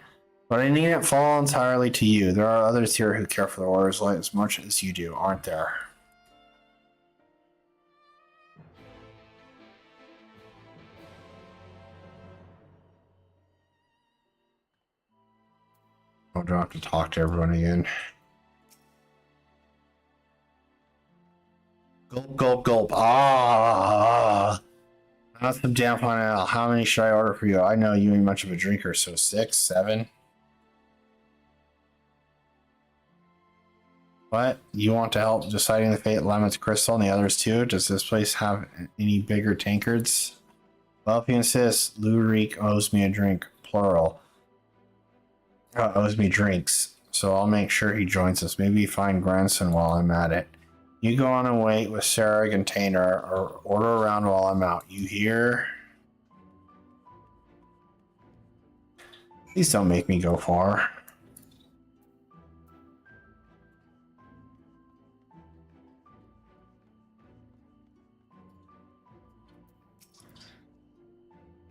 S1: but I need it fall entirely to you. There are others here who care for the orders as much as you do, aren't there? I don't have to talk to everyone again. Gulp, gulp, gulp. Ah! That's some damn fine ale. How many should I order for you? I know you ain't much of a drinker, so 6, 7? What? You want to help deciding the fate of Lemon's Crystal and the others too? Does this place have any bigger tankards? Well, if you insist, Lurik owes me a drink, plural. Owes me drinks, so I'll make sure he joins us. Maybe find Granson while I'm at it. You go on and wait with Sarah and Tainer, or order around while I'm out. You hear? Please don't make me go far.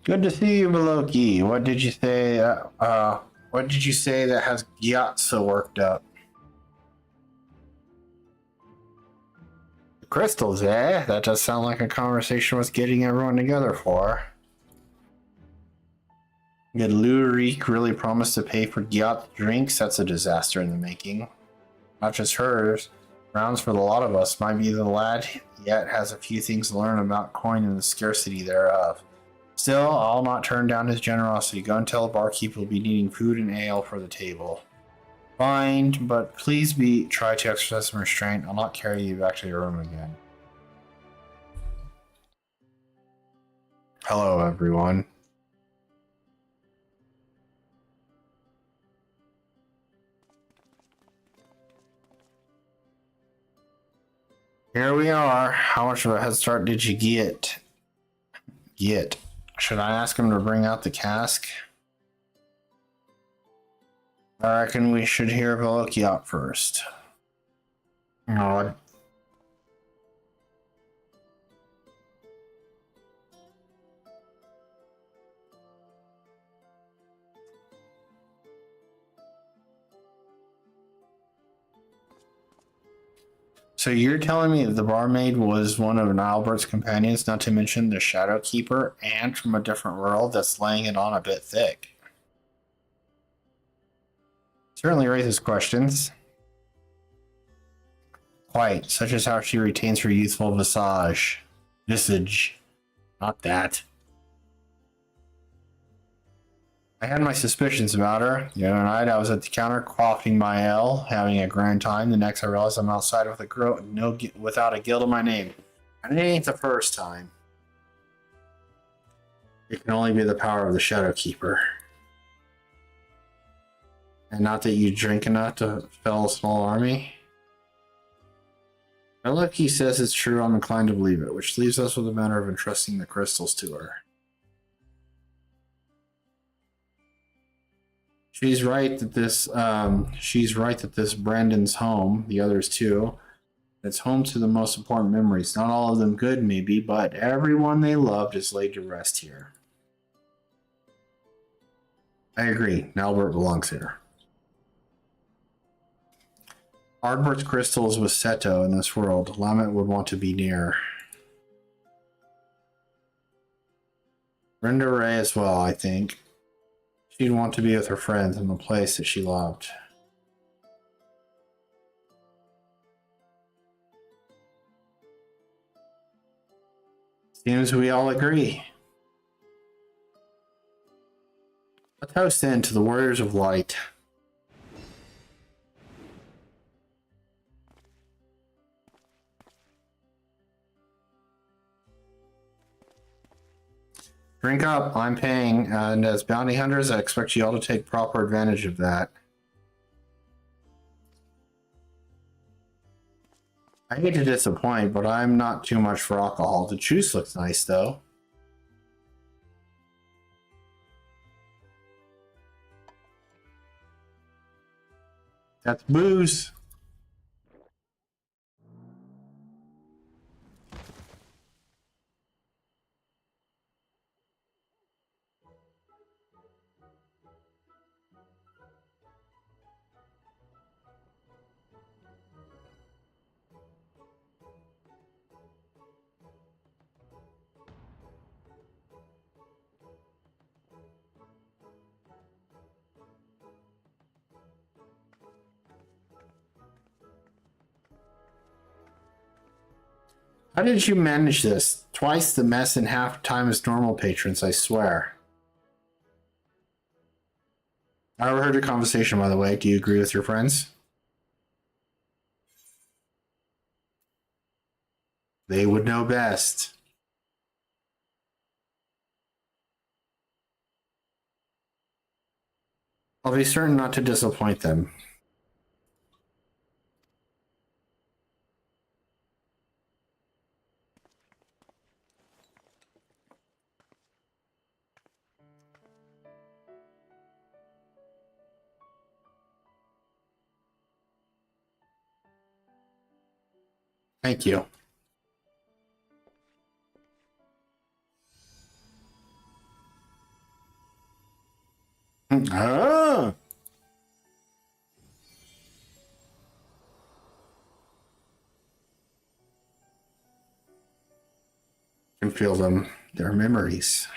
S1: Good to see you, Beloki. What did you say? What did you say that has Gyatso worked up? Crystals, eh? That does sound like a conversation worth getting everyone together for. Did Lurik really promise to pay for Gyat's drinks? That's a disaster in the making. Not just hers. Rounds for the lot of us. Might be the lad yet has a few things to learn about coin and the scarcity thereof. Still, I'll not turn down his generosity. Go and tell the barkeep he'll be needing food and ale for the table. Fine, but please try to exercise some restraint. I'll not carry you back to your room again. Hello, everyone. Here we are. How much of a head start did you get? Should I ask him to bring out the cask? I reckon we should hear Beloki out first. Oh. So you're telling me that the barmaid was one of Albert's companions, not to mention the Shadow Keeper, and from a different world? That's laying it on a bit thick. Certainly raises questions. Quite, such as how she retains her youthful visage. Not that. I had my suspicions about her. The other night I was at the counter quaffing my ale, having a grand time. The next I realized I'm outside with a girl without a guild in my name. And it ain't the first time. It can only be the power of the Shadow Keeper. And not that you drink enough to fell a small army. Now look, he says it's true, I'm inclined to believe it, which leaves us with a matter of entrusting the crystals to her. She's right that this Brandon's home, the others too. It's home to the most important memories. Not all of them good, maybe, but everyone they loved is laid to rest here. I agree. Albert belongs here. Ardbert's crystals with Seto in this world. Lamet would want to be near. Brenda Ray as well, I think. She'd want to be with her friends in the place that she loved. Seems we all agree. A toast then to the Warriors of Light. Drink up, I'm paying, and as bounty hunters, I expect you all to take proper advantage of that. I hate to disappoint, but I'm not too much for alcohol. The juice looks nice, though. That's booze. How did you manage this? Twice the mess in half time as normal patrons, I swear. I overheard your conversation, by the way. Do you agree with your friends? They would know best. I'll be certain not to disappoint them. Thank you. Ah! I can feel them, their memories.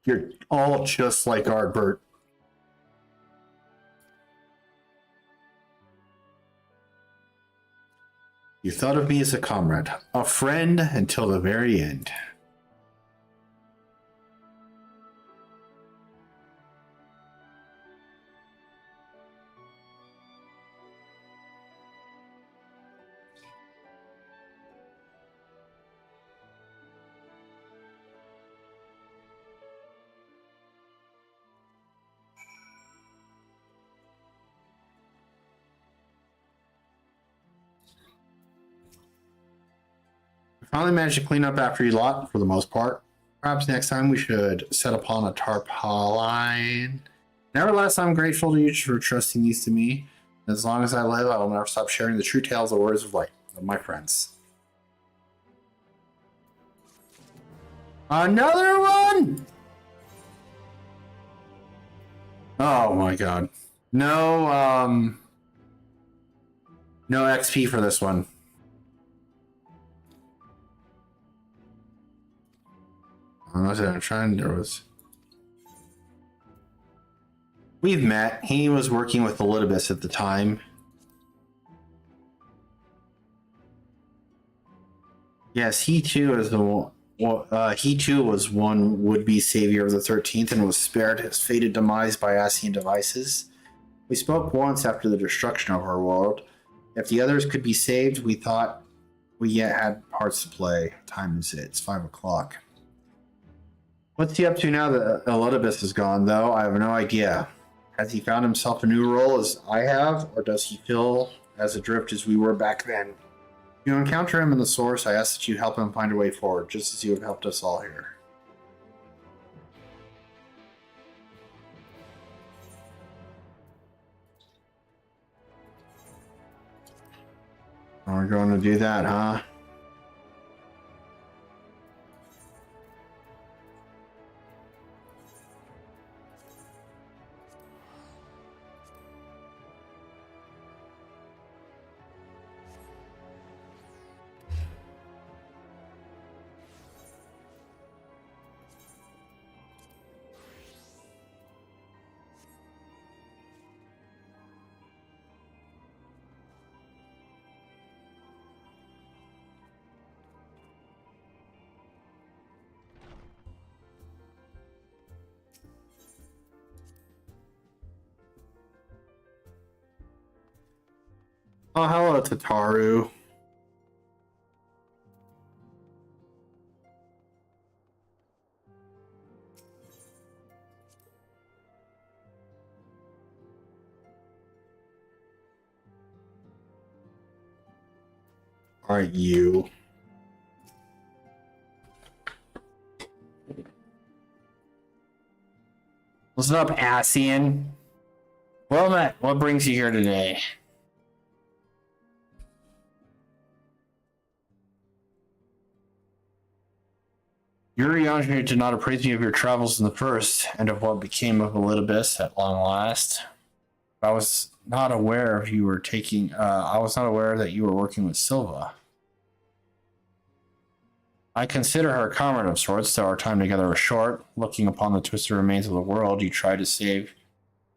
S1: You're all just like Ardbert. You thought of me as a comrade, a friend until the very end. Finally managed to clean up after you lot, for the most part. Perhaps next time we should set upon a tarpaulin. Nevertheless, I'm grateful to you for trusting these to me. As long as I live, I will never stop sharing the true tales of words of light of my friends. Another one! Oh my god. No, no XP for this one. I'm trying. There was. We've met. He was working with Elidibus at the time. Yes, he too is the one. He too was one would-be savior of the 13th and was spared his fated demise by Asian devices. We spoke once after the destruction of our world. If the others could be saved, we thought we yet had parts to play. Time is it? It's 5 o'clock. What's he up to now that Elidibus is gone, though? I have no idea. Has he found himself a new role as I have, or does he feel as adrift as we were back then? If you encounter him in the source, I ask that you help him find a way forward, just as you have helped us all here. We're going to do that, huh? Oh, hello, Tataru. Aren't you? What's up, Asian? Well met. What brings you here today? Yuri Andre did not appraise me of your travels in the first, and of what became of Elidibus at long last. I was not aware of you were taking. I was not aware that you were working with Silva. I consider her a comrade of sorts, though our time together was short. Looking upon the twisted remains of the world you tried to save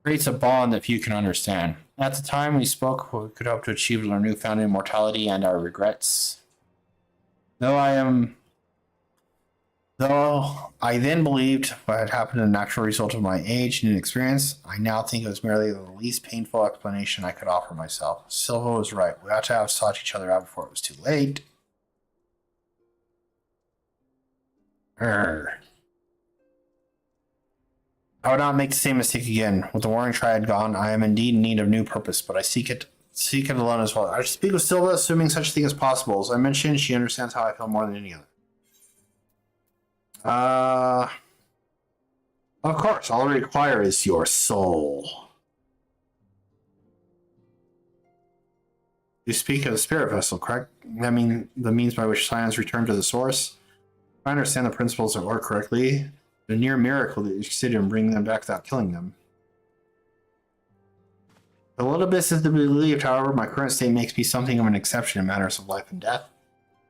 S1: creates a bond that few can understand. At the time we spoke, what we could hope to achieve with our newfound immortality and our regrets. Though I then believed what had happened a natural result of my age and inexperience, I now think it was merely the least painful explanation I could offer myself. Silva was right. We ought to have sought each other out before it was too late. I would not make the same mistake again. With the warring triad gone, I am indeed in need of new purpose, but I seek it alone as well. I should speak with Silva, assuming such a thing is possible. As I mentioned, she understands how I feel more than any other. Of course, all I require is your soul. You speak of the spirit vessel, correct? I mean, the means by which science returned to the source. If I understand the principles at work correctly, a near miracle that you succeeded in bringing them back without killing them. A little bit is to be believed, however, my current state makes me something of an exception in matters of life and death.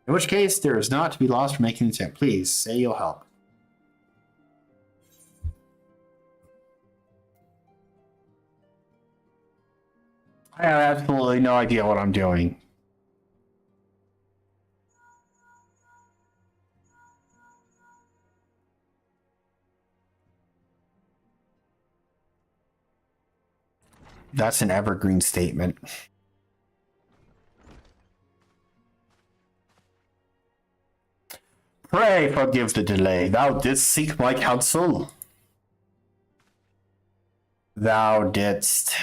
S1: In which case, there is not to be lost for making the attempt. Please, say you'll help. I have absolutely no idea what I'm doing. That's an evergreen statement. Pray forgive the delay. Thou didst seek my counsel. Thou didst.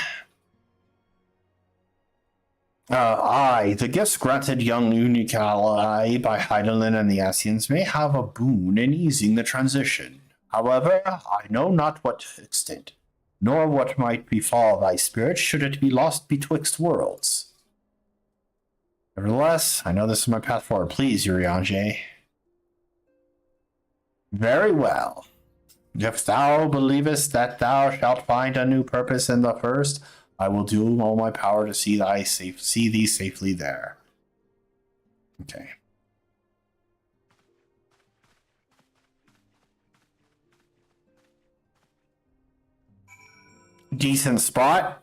S1: I, the gifts granted young Unicali by Heidelin and the Asians, may have a boon in easing the transition. However, I know not what extent, nor what might befall thy spirit should it be lost betwixt worlds. Nevertheless, I know this is my path forward. Please, Uriange. Very well. If thou believest that thou shalt find a new purpose in the first, I will do all my power to see thee safely there. Okay. Decent spot.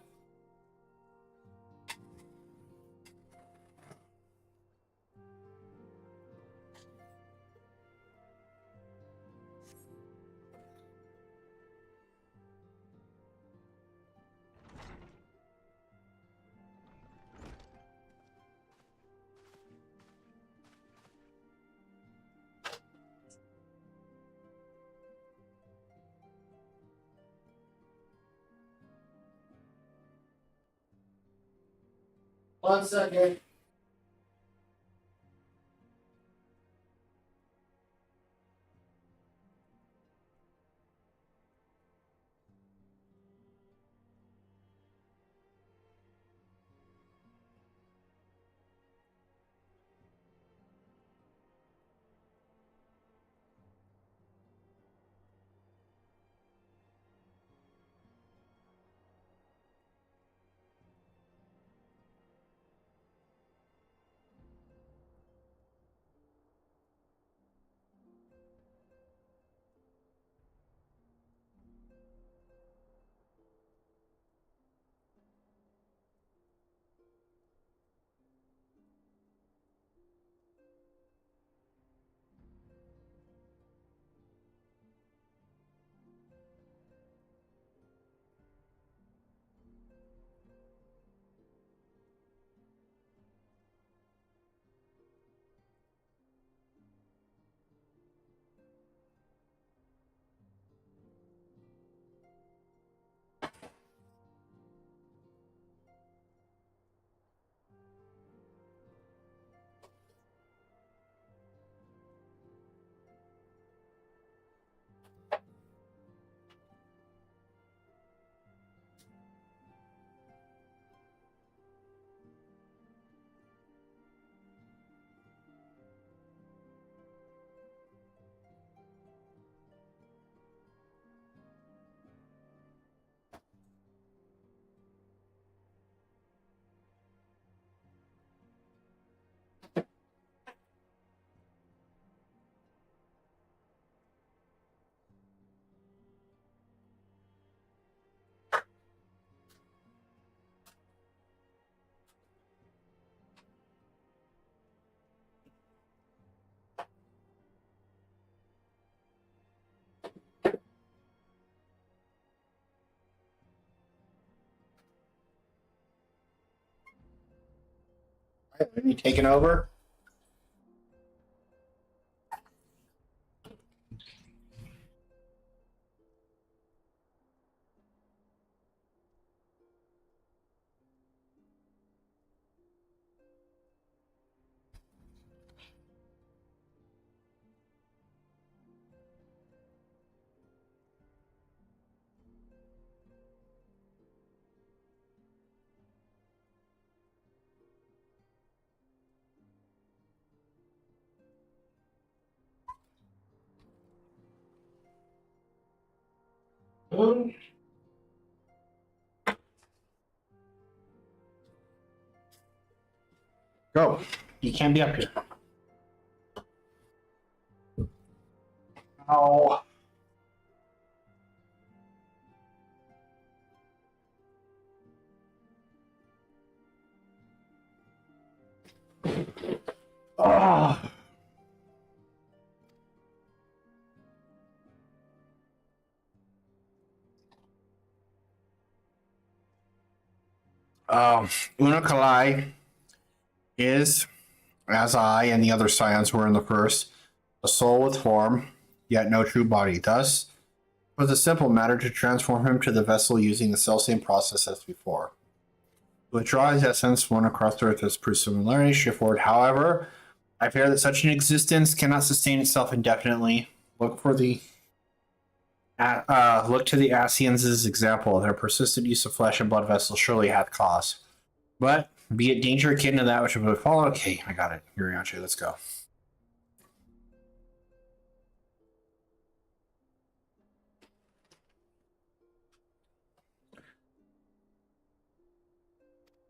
S1: One second. Are you taking over? Go. You can't be up here. Oh. Oh. Una Kalai is, as I and the other scions were in the first, a soul with form, yet no true body. Thus, it was a simple matter to transform him to the vessel using the self-same process as before. To withdraw his essence one across the earth as per similarity, shift forward. However, I fear that such an existence cannot sustain itself indefinitely. Look to the Asians' example. Their persistent use of flesh and blood vessels surely hath cause. But be it danger akin to that which would follow. Okay, I got it. Yurianche, let's go.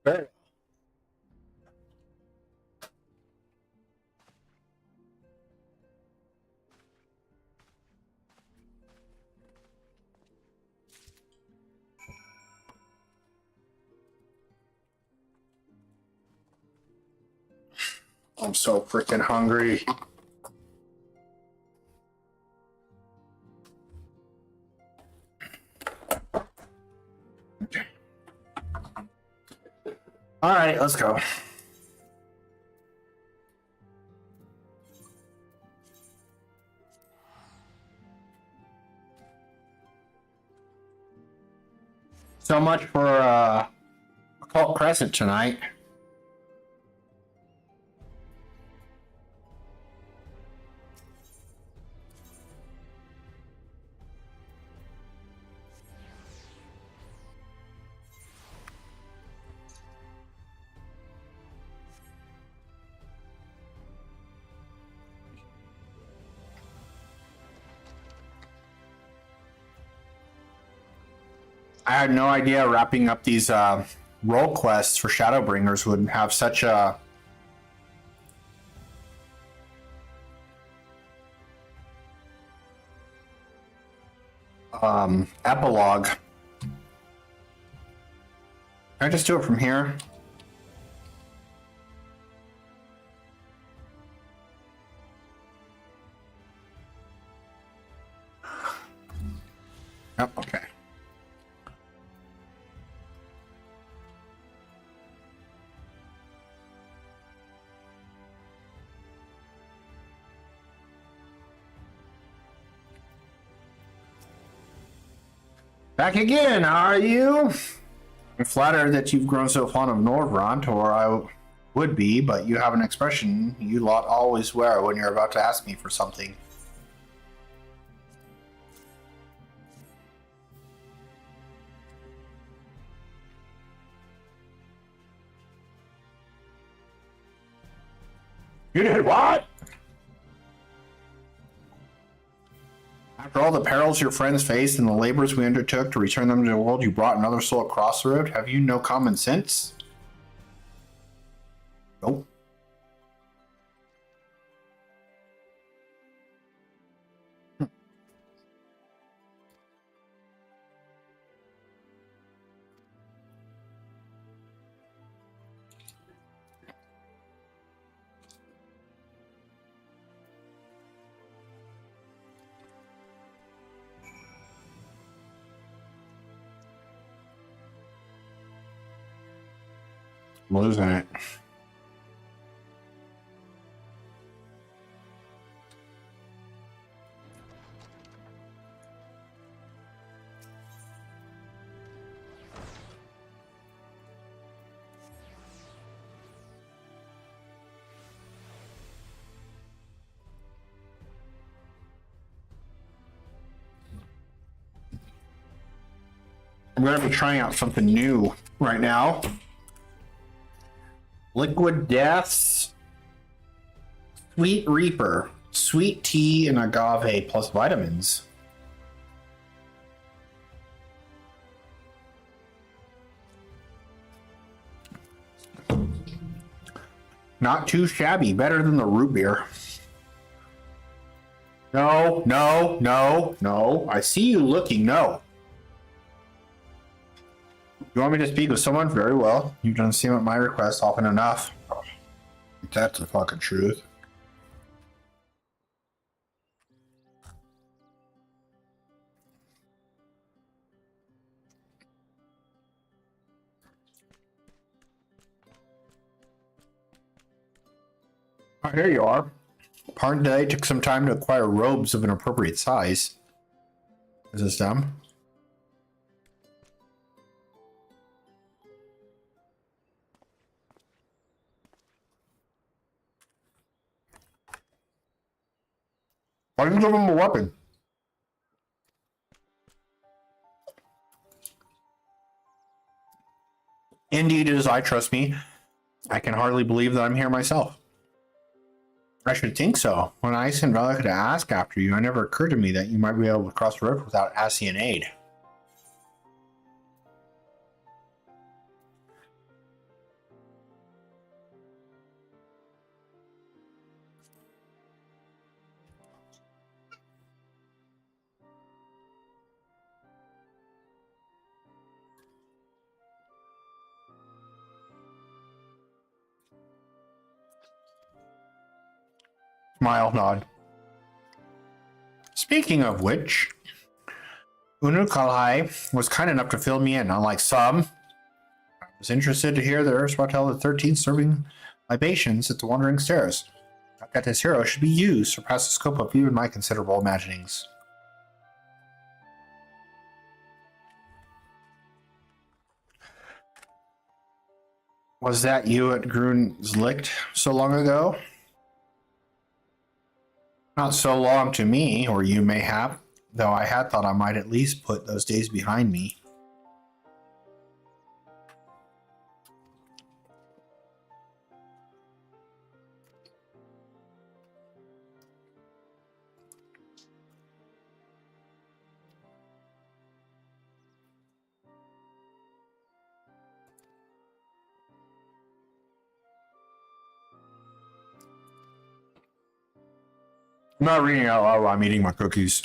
S1: Very. I'm so freaking hungry. All right, let's go. So much for Occult Crescent tonight. I had no idea wrapping up these role quests for Shadowbringers would have such a epilogue. Can I just do it from here? Oh, okay. Back again, are you? I'm flattered that you've grown so fond of Norvrant, or I would be, but you have an expression you lot always wear when you're about to ask me for something. You did what? After all the perils your friends faced and the labors we undertook to return them to the world, you brought another soul across the road? Have you no common sense? Nope. I'm losing it. I'm going to be trying out something new right now. Liquid Death's Sweet Reaper. Sweet tea and agave plus vitamins. Not too shabby. Better than the root beer. No, no, no, no. I see you looking. No. You want me to speak with someone? Very well. You've done seem at my request often enough. That's the fucking truth. Oh, here you are. Pardon that I took some time to acquire robes of an appropriate size. Is this them? Why didn't you give him a weapon? Indeed, it is I, trust me. I can hardly believe that I'm here myself. I should think so. When I sent Velica to ask after you, it never occurred to me that you might be able to cross the road without Asian aid. Smile, nod. Speaking of which, Unukalhai was kind enough to fill me in. Unlike some, I was interested to hear that Urswatel the 13th serving libations at the Wandering Stairs. I thought this hero should be used, surpass the scope of even my considerable imaginings. Was that you at Grunzlicht so long ago? Not so long to me, or you may have, though I had thought I might at least put those days behind me. I'm not reading out loud while I'm eating my cookies.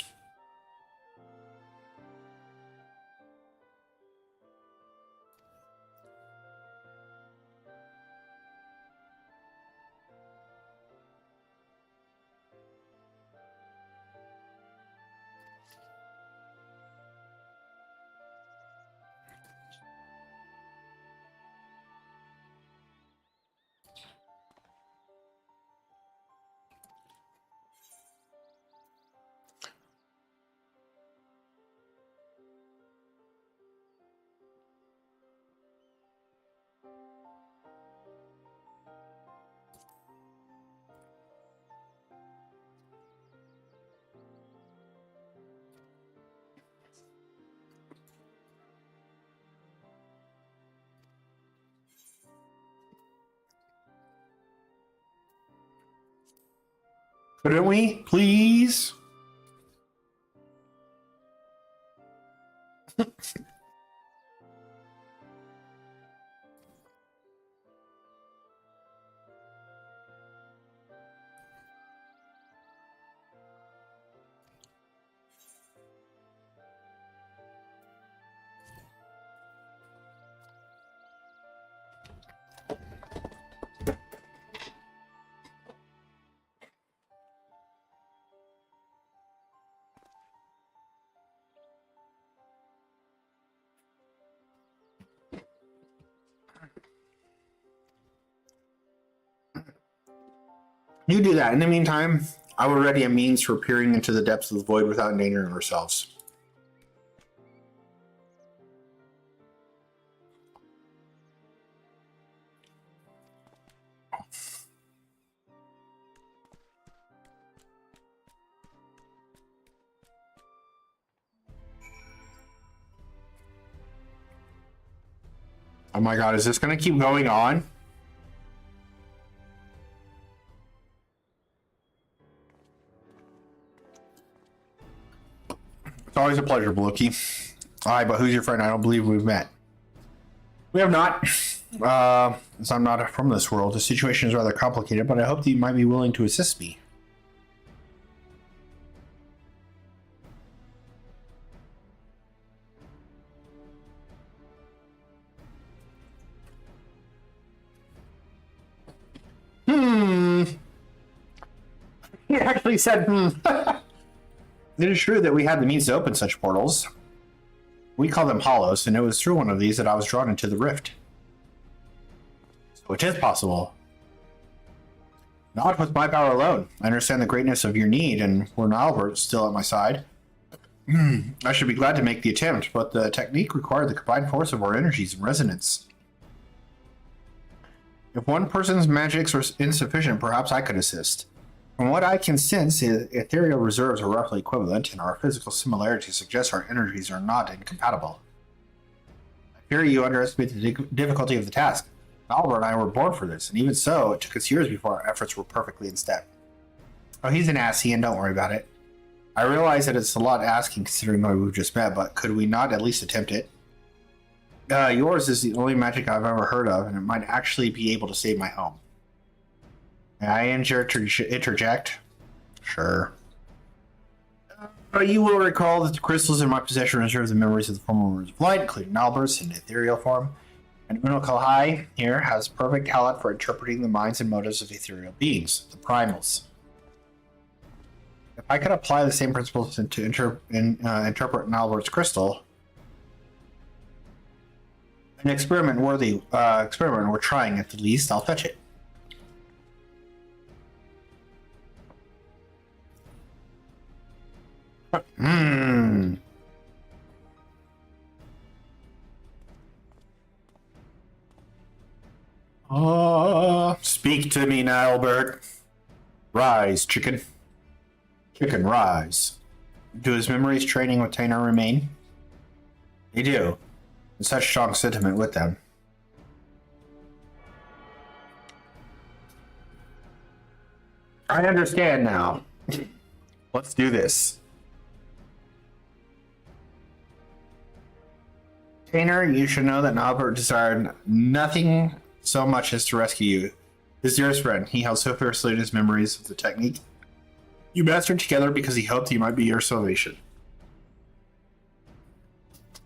S1: Couldn't we, please? You do that. In the meantime, I will ready a means for peering into the depths of the void without endangering ourselves. Oh my god, is this gonna keep going on? It's always a pleasure, Loki. Alright, but who's your friend? I don't believe we've met. We have not. As I'm not from this world, the situation is rather complicated, but I hope that you might be willing to assist me. He actually said, It is true that we had the means to open such portals. We call them hollows, and it was through one of these that I was drawn into the rift. So it is possible. Not with my power alone. I understand the greatness of your need, and were Albert still at my side, I should be glad to make the attempt, but the technique required the combined force of our energies in resonance. If one person's magics are insufficient, perhaps I could assist. From what I can sense, ethereal reserves are roughly equivalent, and our physical similarities suggest our energies are not incompatible. I fear you underestimate the difficulty of the task. Albert and I were born for this, and even so, it took us years before our efforts were perfectly in step. Oh, he's an assy, and don't worry about it. I realize that it's a lot asking considering what we've just met, but could we not at least attempt it? Yours is the only magic I've ever heard of, and it might actually be able to save my home. May I interject? Sure. You will recall that the crystals in my possession reserve the memories of the former words of light, including Albert's in ethereal form. And Uno Kalhai here has perfect talent for interpreting the minds and motives of ethereal beings, the primals. If I could apply the same principles to interpret Albert's crystal, an experiment worthy experiment we're trying at the least, I'll fetch it. Speak to me, Albert. Rise, chicken. Chicken, rise. Do his memories training with Tainer remain? They do. And such strong sentiment with them. I understand now. Let's do this. Tainer, you should know that Albert desired nothing so much as to rescue you. His dearest friend, he held so fiercely in his memories of the technique you mastered together because he hoped he might be your salvation.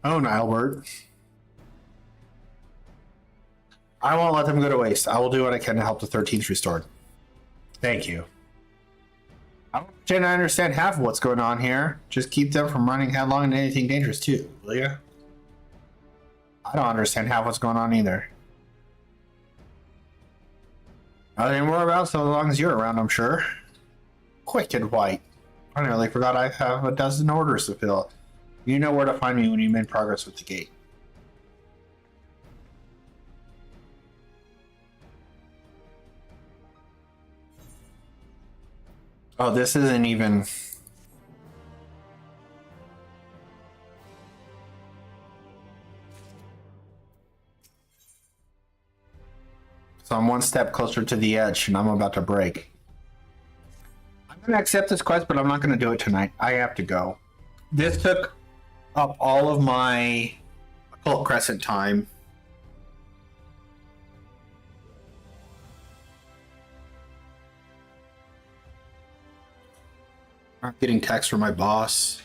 S1: Oh, Albert. I won't let them go to waste. I will do what I can to help the 13th restored. Thank you. I don't pretend I understand half of what's going on here. Just keep them from running headlong into anything dangerous too, will ya? I don't understand half what's going on either. Nothing more about so long as you're around, I'm sure. Quick and white. I nearly forgot I have a dozen orders to fill. You know where to find me when you make progress with the gate. Oh, this isn't even... So I'm one step closer to the edge, and I'm about to break. I'm going to accept this quest, but I'm not going to do it tonight. I have to go. This took up all of my Occult Crescent time. I'm getting text from my boss.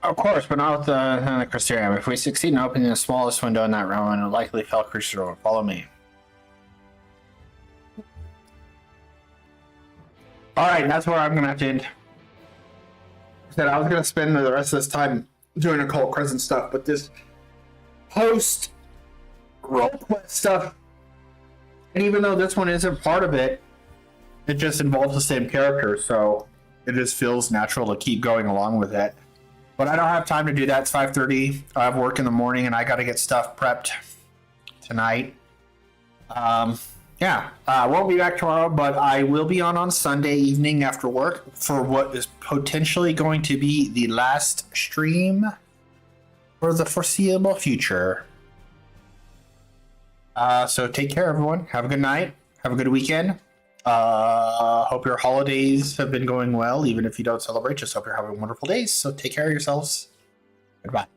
S1: Of course, but not with the Crystarium. If we succeed in opening the smallest window in that realm, and a likely fell creature will follow me. Alright, that's where I'm going to have to end. I said I was going to spend the rest of this time doing Occult Crescent stuff, but this post role quest stuff And even though this one isn't part of it, it just involves the same character, so it just feels natural to keep going along with it. But I don't have time to do that. It's 5:30. I have work in the morning, and I got to get stuff prepped tonight. Won't be back tomorrow, but I will be on Sunday evening after work for what is potentially going to be the last stream for the foreseeable future. So take care, everyone. Have a good night. Have a good weekend. Hope your holidays have been going well, even if you don't celebrate. Just hope you're having wonderful days. So take care of yourselves. Goodbye.